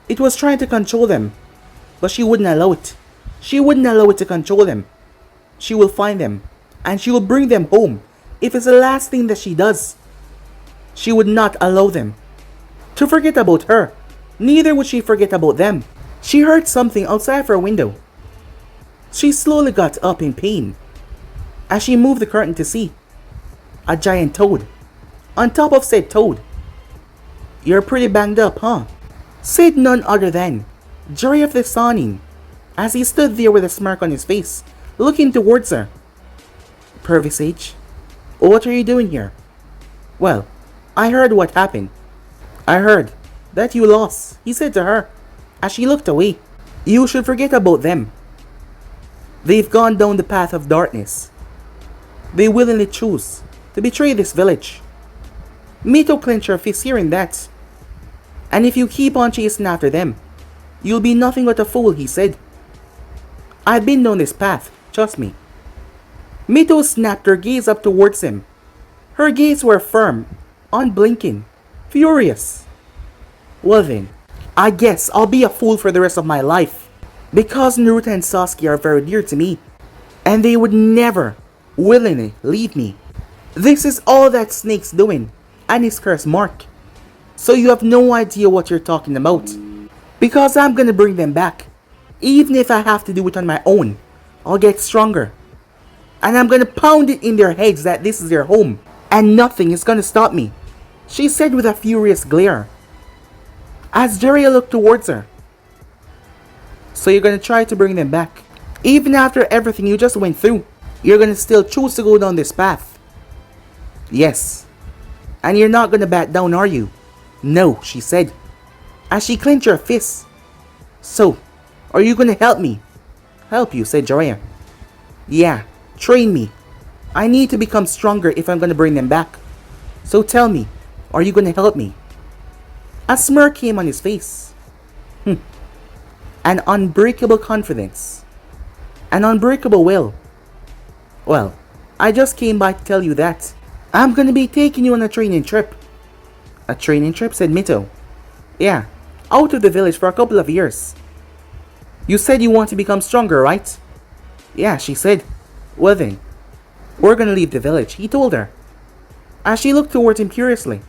It was trying to control them, but she wouldn't allow it. She wouldn't allow it to control them. She will find them, and she will bring them home. If it's the last thing that she does, she would not allow them to forget about her. Neither would she forget about them. She heard something outside of her window. She slowly got up in pain as she moved the curtain to see a giant toad. On top of said toad, "You're pretty banged up, huh?" said none other than Jerry of the Sawning, as he stood there with a smirk on his face, looking towards her. "Purvis Sage, what are you doing here?" "Well, I heard what happened. I heard that you lost," he said to her, as she looked away. "You should forget about them. They've gone down the path of darkness. They willingly choose to betray this village." Mito clenched her fist hearing that. "And if you keep on chasing after them, you'll be nothing but a fool," he said. "I've been down this path, trust me." Mito snapped her gaze up towards him. Her gaze were firm, unblinking, furious. "Well then, I guess I'll be a fool for the rest of my life, because Naruto and Sasuke are very dear to me, and they would never willingly leave me. This is all that Snake's doing, and his curse mark. So you have no idea what you're talking about. Because I'm gonna bring them back. Even if I have to do it on my own, I'll get stronger. And I'm gonna pound it in their heads that this is their home, and nothing is gonna stop me," she said with a furious glare, as Jiraiya looked towards her. "So you're gonna try to bring them back? Even after everything you just went through, you're gonna still choose to go down this path?" "Yes. And you're not gonna back down, are you?" "No," she said, as she clenched her fists. "So, are you gonna help me?" "Help you," said Jiraiya. "Yeah, train me. I need to become stronger if I'm gonna bring them back. So tell me, are you gonna help me?" A smirk came on his face. An unbreakable confidence. An unbreakable will. "Well, I just came by to tell you that I'm gonna be taking you on a training trip." "A training trip?" said Mito. "Yeah, out of the village for a couple of years." "You said you want to become stronger, right?" "Yeah," she said. "Well then, we're gonna leave the village," he told her, as she looked towards him curiously.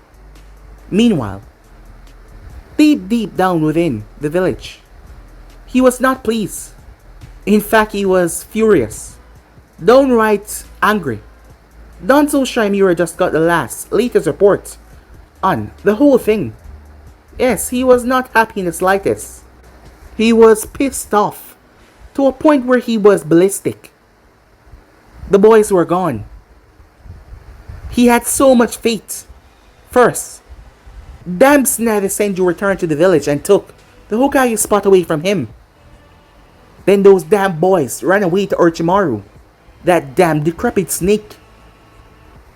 Meanwhile, deep down within the village, he was not pleased. In fact, he was furious, downright angry. Danzo Shimura just got the latest report on the whole thing. Yes, he was not happy in the slightest. He was pissed off to a point where he was ballistic. The boys were gone. He had so much faith. First, damn Snare Senju returned to the village and took the Hokage spot away from him. Then those damn boys ran away to Orochimaru, that damn decrepit snake.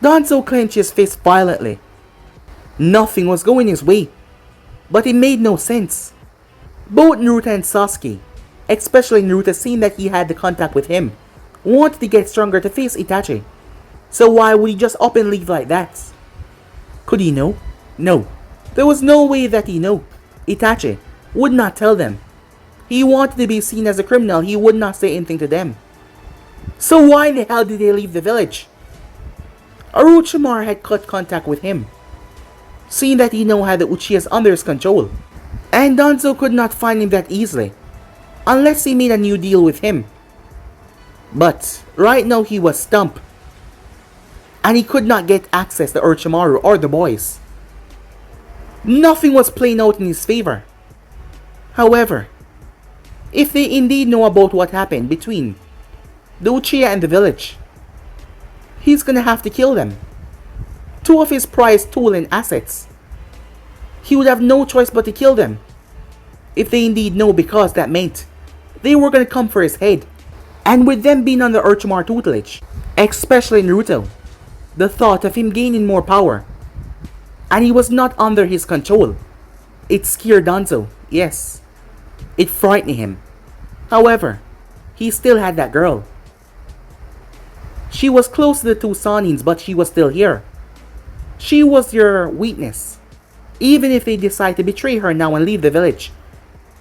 Danzo clenched his fist violently. Nothing was going his way, but it made no sense. Both Naruto and Sasuke, especially Naruto, seeing that he had the contact with him, wanted to get stronger to face Itachi. So why would he just up and leave like that? Could he know? No. There was no way that he knew. Itachi would not tell them. He wanted to be seen as a criminal. He would not say anything to them. So why the hell did they leave the village? Orochimaru had cut contact with him, seeing that he now had the Uchihas under his control. And Danzo could not find him that easily, unless he made a new deal with him. But right now he was stumped, and he could not get access to Orochimaru or the boys. Nothing was playing out in his favor. However, if they indeed know about what happened between the Uchiha and the village, he's gonna have to kill them. Two of his prized tools and assets. He would have no choice but to kill them, if they indeed know, because that meant they were gonna come for his head. And with them being under Orochimaru tutelage, especially Naruto, the thought of him gaining more power, and he was not under his control, it scared Danzo, yes. It frightened him. However, he still had that girl. She was close to the two Sanins, but she was still here. She was your weakness. Even if they decide to betray her now and leave the village,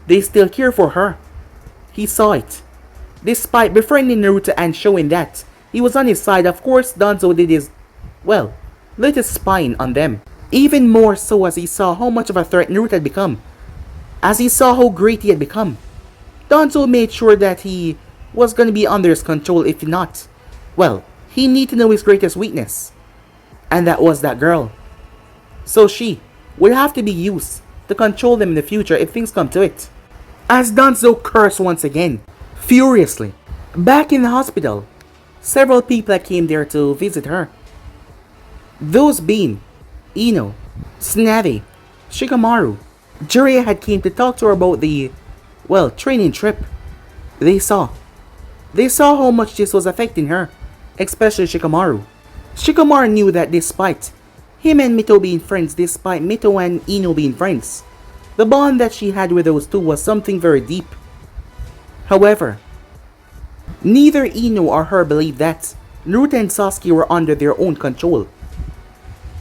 they still care for her. He saw it. Despite befriending Naruto and showing that he was on his side, of course Danzo did his, well, lit his spine on them. Even more so as he saw how much of a threat Naruto had become. As he saw how great he had become. Danzo made sure that he was going to be under his control. If not, well, he needed to know his greatest weakness. And that was that girl. So she would have to be used to control them in the future if things come to it. As Danzo cursed once again, furiously, back in the hospital, several people that came there to visit her. Those being Ino, Tsunade, Shikamaru. Jiraiya had came to talk to her about the, well, training trip. They saw how much this was affecting her, especially Shikamaru. Shikamaru knew that despite him and Mito being friends, despite Mito and Ino being friends, the bond that she had with those two was something very deep. However, neither Ino or her believed that Naruto and Sasuke were under their own control.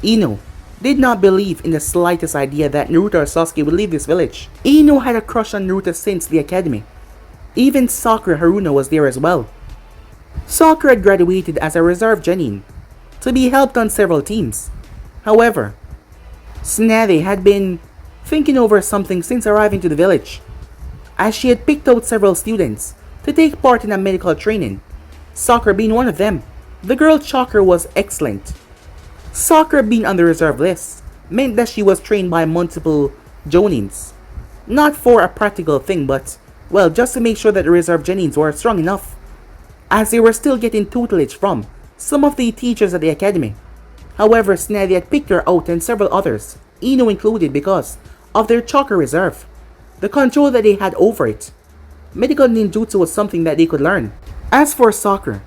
Ino did not believe in the slightest idea that Naruto or Sasuke would leave this village. Ino had a crush on Naruto since the academy. Even Sakura Haruna was there as well. Sakura had graduated as a reserve genin to be helped on several teams. However, Tsunade had been thinking over something since arriving to the village, as she had picked out several students to take part in a medical training, Sakura being one of them. The girl Chakra was excellent. Sakura being on the reserve list meant that she was trained by multiple Jonins. Not for a practical thing, but, well, just to make sure that the reserve Genins were strong enough, as they were still getting tutelage from some of the teachers at the academy. However, Tsunade had picked her out and several others, Ino included, because of their chakra reserve, the control that they had over it. Medical ninjutsu was something that they could learn. As for Sakura,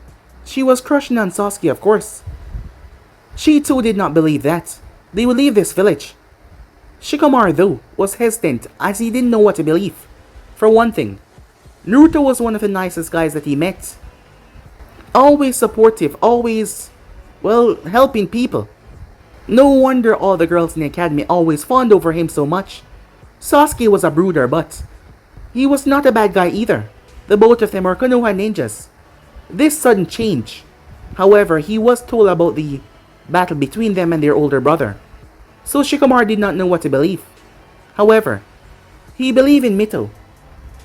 she was crushing on Sasuke, of course. She too did not believe that they would leave this village. Shikamaru though was hesitant as he didn't know what to believe. For one thing, Naruto was one of the nicest guys that he met. Always supportive, always, well, helping people. No wonder all the girls in the academy always fawned over him so much. Sasuke was a brooder, but he was not a bad guy either. The both of them were Konoha ninjas. This sudden change, however, he was told about the battle between them and their older brother. So Shikamaru did not know what to believe. However, he believed in Mito.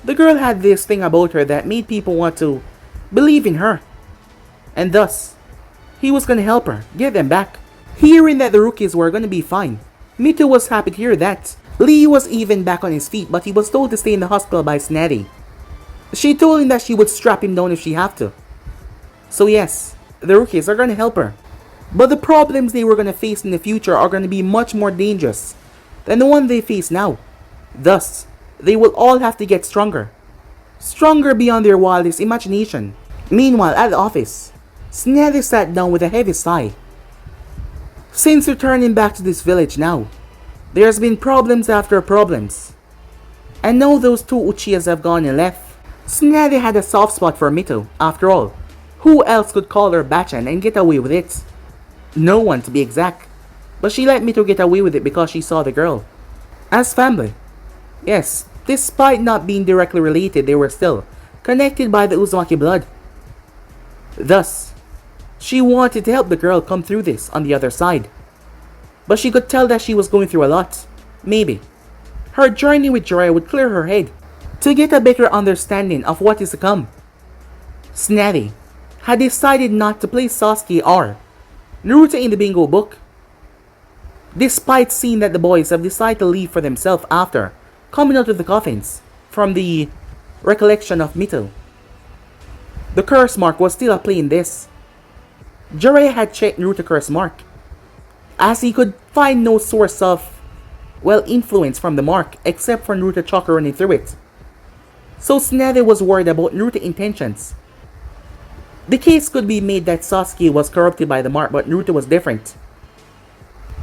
The girl had this thing about her that made people want to believe in her. And thus, he was going to help her, get them back. Hearing that the rookies were going to be fine, Mito was happy to hear that. Lee was even back on his feet, but he was told to stay in the hospital by Tsunade. She told him that she would strap him down if she had to. So yes, the rookies are going to help her. But the problems they were going to face in the future are going to be much more dangerous than the one they face now. Thus, they will all have to get stronger. Stronger beyond their wildest imagination. Meanwhile, at the office, Tsunade sat down with a heavy sigh. Since returning back to this village now, there's been problems after problems. And now those two Uchihas have gone and left. Tsunade had a soft spot for Mito, after all. Who else could call her Bachan and get away with it? No one, to be exact. But she let Mito get away with it because she saw the girl. As family. Yes, despite not being directly related, they were still connected by the Uzumaki blood. Thus, she wanted to help the girl come through this on the other side. But she could tell that she was going through a lot. Maybe her journey with Jiraiya would clear her head to get a better understanding of what is to come. Tsunade had decided not to place Sasuke or Naruto in the bingo book, despite seeing that the boys have decided to leave for themselves after coming out of the coffins from the recollection of Mito. The curse mark was still a play in this. Jiraiya had checked Naruto's curse mark, as he could find no source of, well, influence from the mark except for Naruto chakra running through it. So Tsunade was worried about Naruto's intentions The case could be made that Sasuke was corrupted by the mark, but Naruto was different.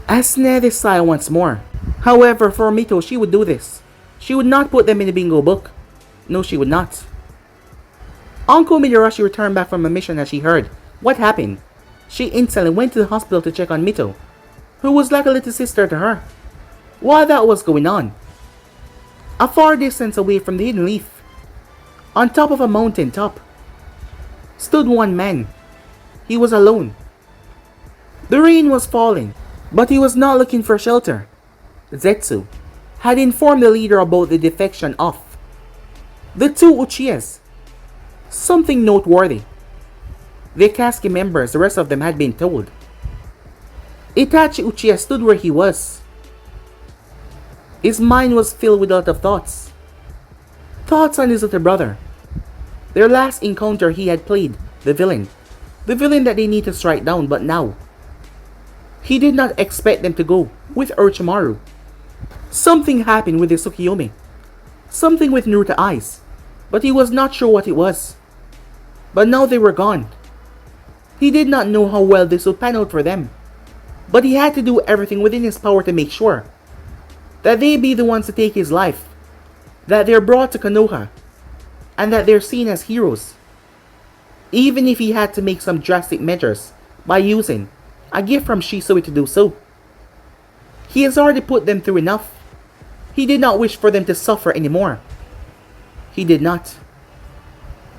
As Ned sighed once more. However, for Mito, she would do this. She would not put them in the bingo book. No, she would not. Uncle Midarashi returned back from a mission as she heard what happened. She instantly went to the hospital to check on Mito, who was like a little sister to her. While that was going on, a far distance away from the hidden leaf, on top of a mountain top, stood one man. He was alone. The rain was falling, but he was not looking for shelter. Zetsu had informed the leader about the defection of the two Uchihas. Something noteworthy. The Akatsuki members, the rest of them had been told. Itachi Uchiha stood where he was. His mind was filled with a lot of thoughts. Thoughts on his little brother. Their last encounter he had played the villain. The villain that they need to strike down, but now he did not expect them to go with Orochimaru. Something happened with the Tsukiyomi. Something with Naruto's eyes. But he was not sure what it was. But now they were gone. He did not know how well this would pan out for them. But he had to do everything within his power to make sure that they be the ones to take his life. That they're brought to Konoha. And that they're seen as heroes. Even if he had to make some drastic measures by using a gift from Shisui to do so. He has already put them through enough. He did not wish for them to suffer anymore. He did not.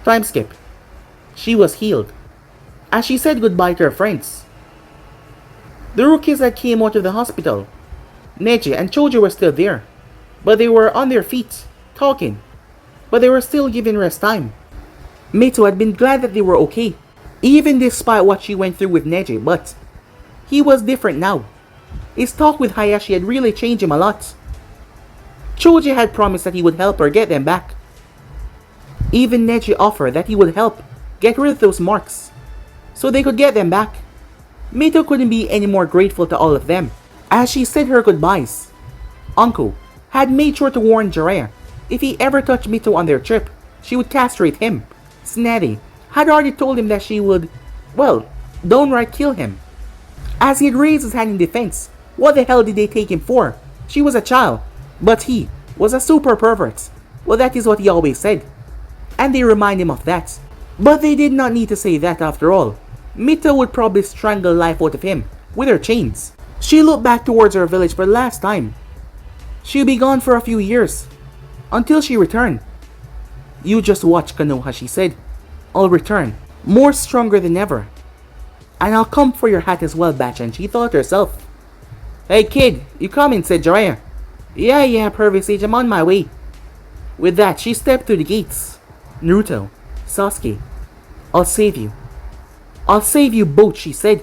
Time skip. She was healed. As she said goodbye to her friends. The rookies that came out of the hospital, Neji and Choji, were still there. But they were on their feet, talking. But they were still given rest time. Mito had been glad that they were okay, even despite what she went through with Neji, but he was different now. His talk with Hayashi had really changed him a lot. Choji had promised that he would help her get them back. Even Neji offered that he would help get rid of those marks, so they could get them back. Mito couldn't be any more grateful to all of them. As she said her goodbyes, Uncle had made sure to warn Jiraiya if he ever touched Mito on their trip, she would castrate him. Snetty had already told him that she would, well, downright kill him. As he had raised his hand in defense, what the hell did they take him for? She was a child, but he was a super pervert. Well, that is what he always said. And they remind him of that. But they did not need to say that after all. Mito would probably strangle life out of him with her chains. She looked back towards her village for the last time. She'll be gone for a few years, until she returned. You just watch, Konoha, she said. I'll return, more stronger than ever. And I'll come for your hat as well, Bachan, she thought to herself. Hey kid, you coming, said Jiraiya. Yeah, Pervy Sage, I'm on my way. With that, she stepped through the gates. Naruto, Sasuke, I'll save you. I'll save you both, she said.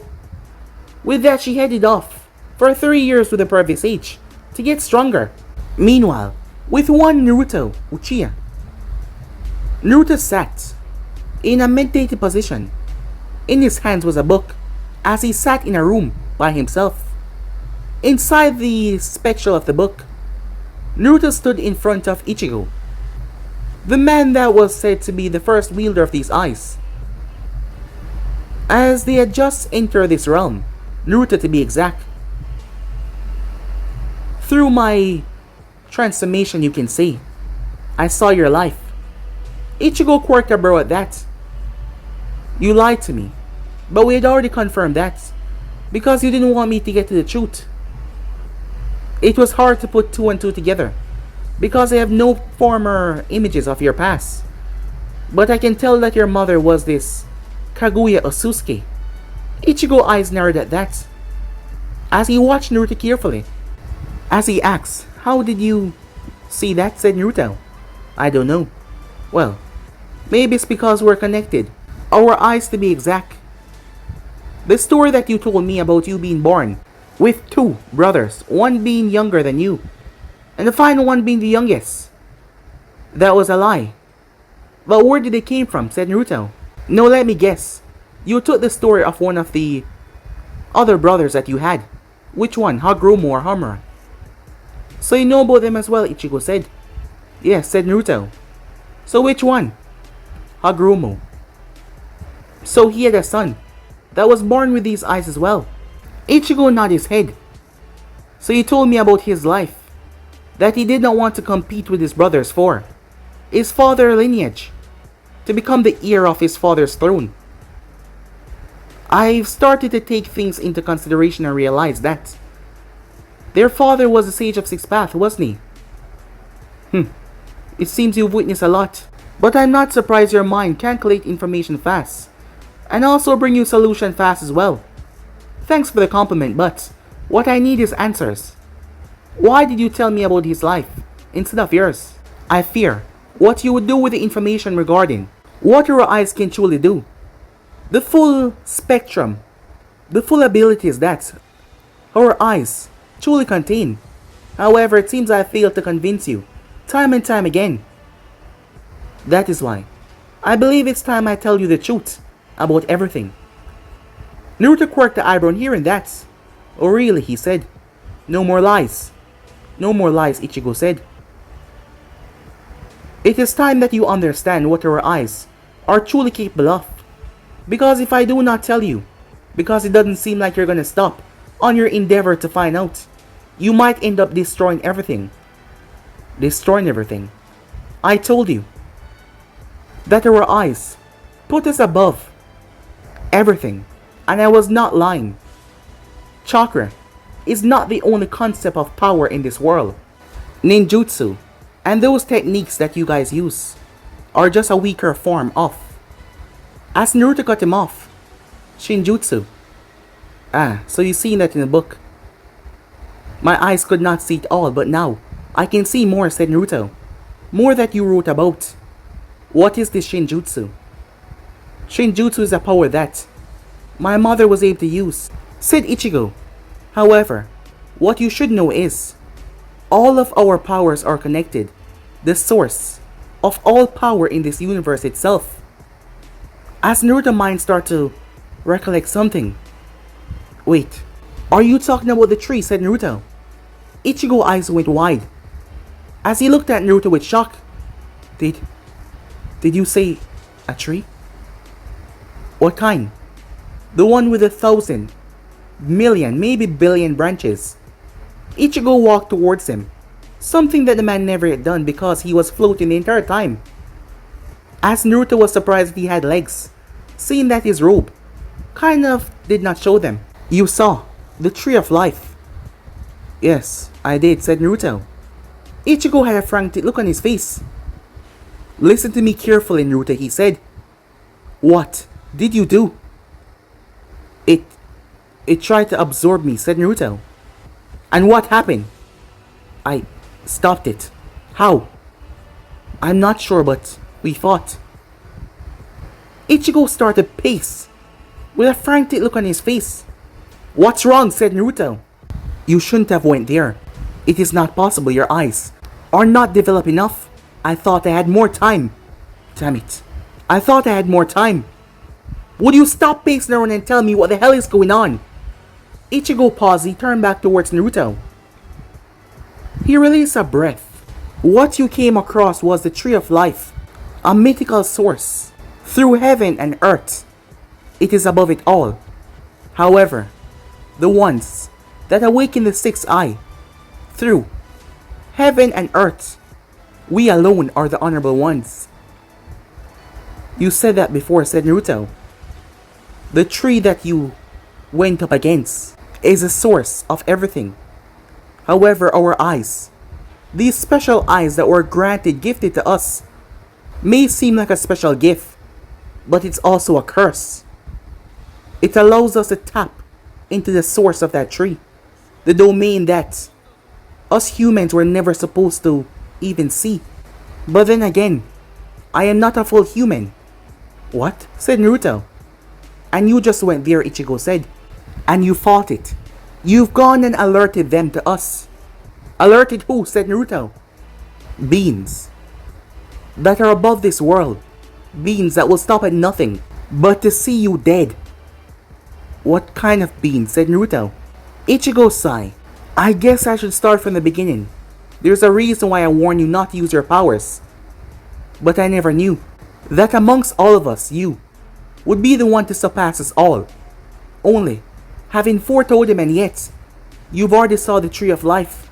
With that, she headed off for 3 years with the Pervy Sage to get stronger. Meanwhile, with one Naruto Uchiha, Naruto sat in a meditative position. In his hands was a book, as he sat in a room by himself. Inside the spectral of the book, Naruto stood in front of Ichigo, the man that was said to be the first wielder of these eyes. As they had just entered this realm, Naruto to be exact. Through my transformation, you can say, I saw your life. Ichigo quirked a brow at that. You lied to me, but we had already confirmed that, because you didn't want me to get to the truth. It was hard to put 2 and 2 together, because I have no former images of your past. But I can tell that your mother was this Kaguya Osusuke. Ichigo's eyes narrowed at that, as he watched Naruto carefully. As he asked, how did you see that, said Naruto. I don't know. Well, maybe it's because we're connected. Our eyes to be exact. The story that you told me about you being born with 2 brothers, one being younger than you, and the final one being the youngest. That was a lie. But where did they came from, said Naruto. No, let me guess. You took the story of one of the other brothers that you had. Which one, Hagoromo or Hamura? So you know about them as well, Ichigo said. Yes, said Naruto. So which one? Hagoromo. So he had a son that was born with these eyes as well. Ichigo nodded his head. So he told me about his life, that he did not want to compete with his brothers for his father's lineage, to become the heir of his father's throne. I've started to take things into consideration and realize that their father was a sage of six paths, wasn't he? It seems you've witnessed a lot, but I'm not surprised your mind can collate information fast, and also bring you solution fast as well. Thanks for the compliment, but what I need is answers. Why did you tell me about his life instead of yours? I fear what you would do with the information regarding what your eyes can truly do. The full spectrum, the full abilities that our eyes truly contain. However, it seems I failed to convince you time and time again. That is why I believe it's time I tell you the truth about everything. Naruto quirked the eyebrow hearing that. Oh really, he said. No more lies. No more lies, Ichigo said. It is time that you understand what our eyes are truly capable of. Because if I do not tell you, because it doesn't seem like you're gonna stop on your endeavor to find out, you might end up destroying everything. Destroying everything. I told you that our eyes put us above everything, and I was not lying. Chakra is not the only concept of power in this world. Ninjutsu and those techniques that you guys use are just a weaker form of. As Naruto cut him off, Shinjutsu. So you've seen that in the book. My eyes could not see it all, but now I can see more, said Naruto. More that you wrote about. What is this Shinjutsu? Shinjutsu is a power that my mother was able to use, said Ichigo. However, what you should know is, all of our powers are connected. The source of all power in this universe itself. As Naruto's mind started to recollect something. Wait, are you talking about the tree, said Naruto. Ichigo's eyes went wide as he looked at Naruto with shock. Did you say a tree? What kind? The one with 1,000, million, maybe billion branches. Ichigo walked towards him, something that the man never had done because he was floating the entire time. As Naruto was surprised that he had legs, seeing that his robe kind of did not show them. You saw the tree of life. Yes, I did, said Naruto. Ichigo had a frantic look on his face. Listen to me carefully, Naruto, he said. What did you do? It tried to absorb me, said Naruto. And what happened? I stopped it. How? I'm not sure, but we fought. Ichigo started to pace with a frantic look on his face. What's wrong? Said Naruto. You shouldn't have went there. It is not possible. Your eyes are not developed enough. I thought I had more time. Damn it. I thought I had more time. Would you stop pacing around and tell me what the hell is going on? Ichigo paused. He turned back towards Naruto. He released a breath. What you came across was the Tree of Life, a mythical source through heaven and earth. It is above it all. However, the ones that awaken the sixth eye through heaven and earth, we alone are the honorable ones. You said that before, said Naruto. The tree that you went up against is a source of everything. However, our eyes, these special eyes that were gifted to us, may seem like a special gift, but it's also a curse. It allows us to tap into the source of that tree, the domain that us humans were never supposed to even see. But then again, I am not a full human. What? Said Naruto. And you just went there, Ichigo said. And you fought it. You've gone and alerted them to us. Alerted who? Said Naruto. Beings that are above this world. Beings that will stop at nothing but to see you dead. What kind of beings? Said Naruto. Ichigo sighed. I guess I should start from the beginning. There's a reason why I warned you not to use your powers. But I never knew that amongst all of us, you would be the one to surpass us all. Only, having foretold him, and yet, you've already saw the tree of life.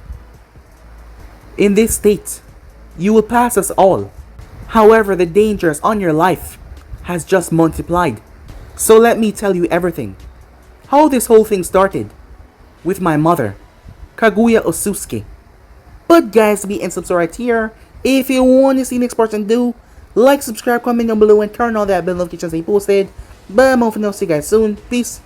In this state, you will pass us all. However, the dangers on your life has just multiplied. So let me tell you everything. How this whole thing started with my mother, Kaguya Osusuke. But guys, be and subscribe right here. If you want to see the next person do, like, subscribe, comment down below, and turn on that bell notifications they posted. But I'm off and I'll see you guys soon. Peace.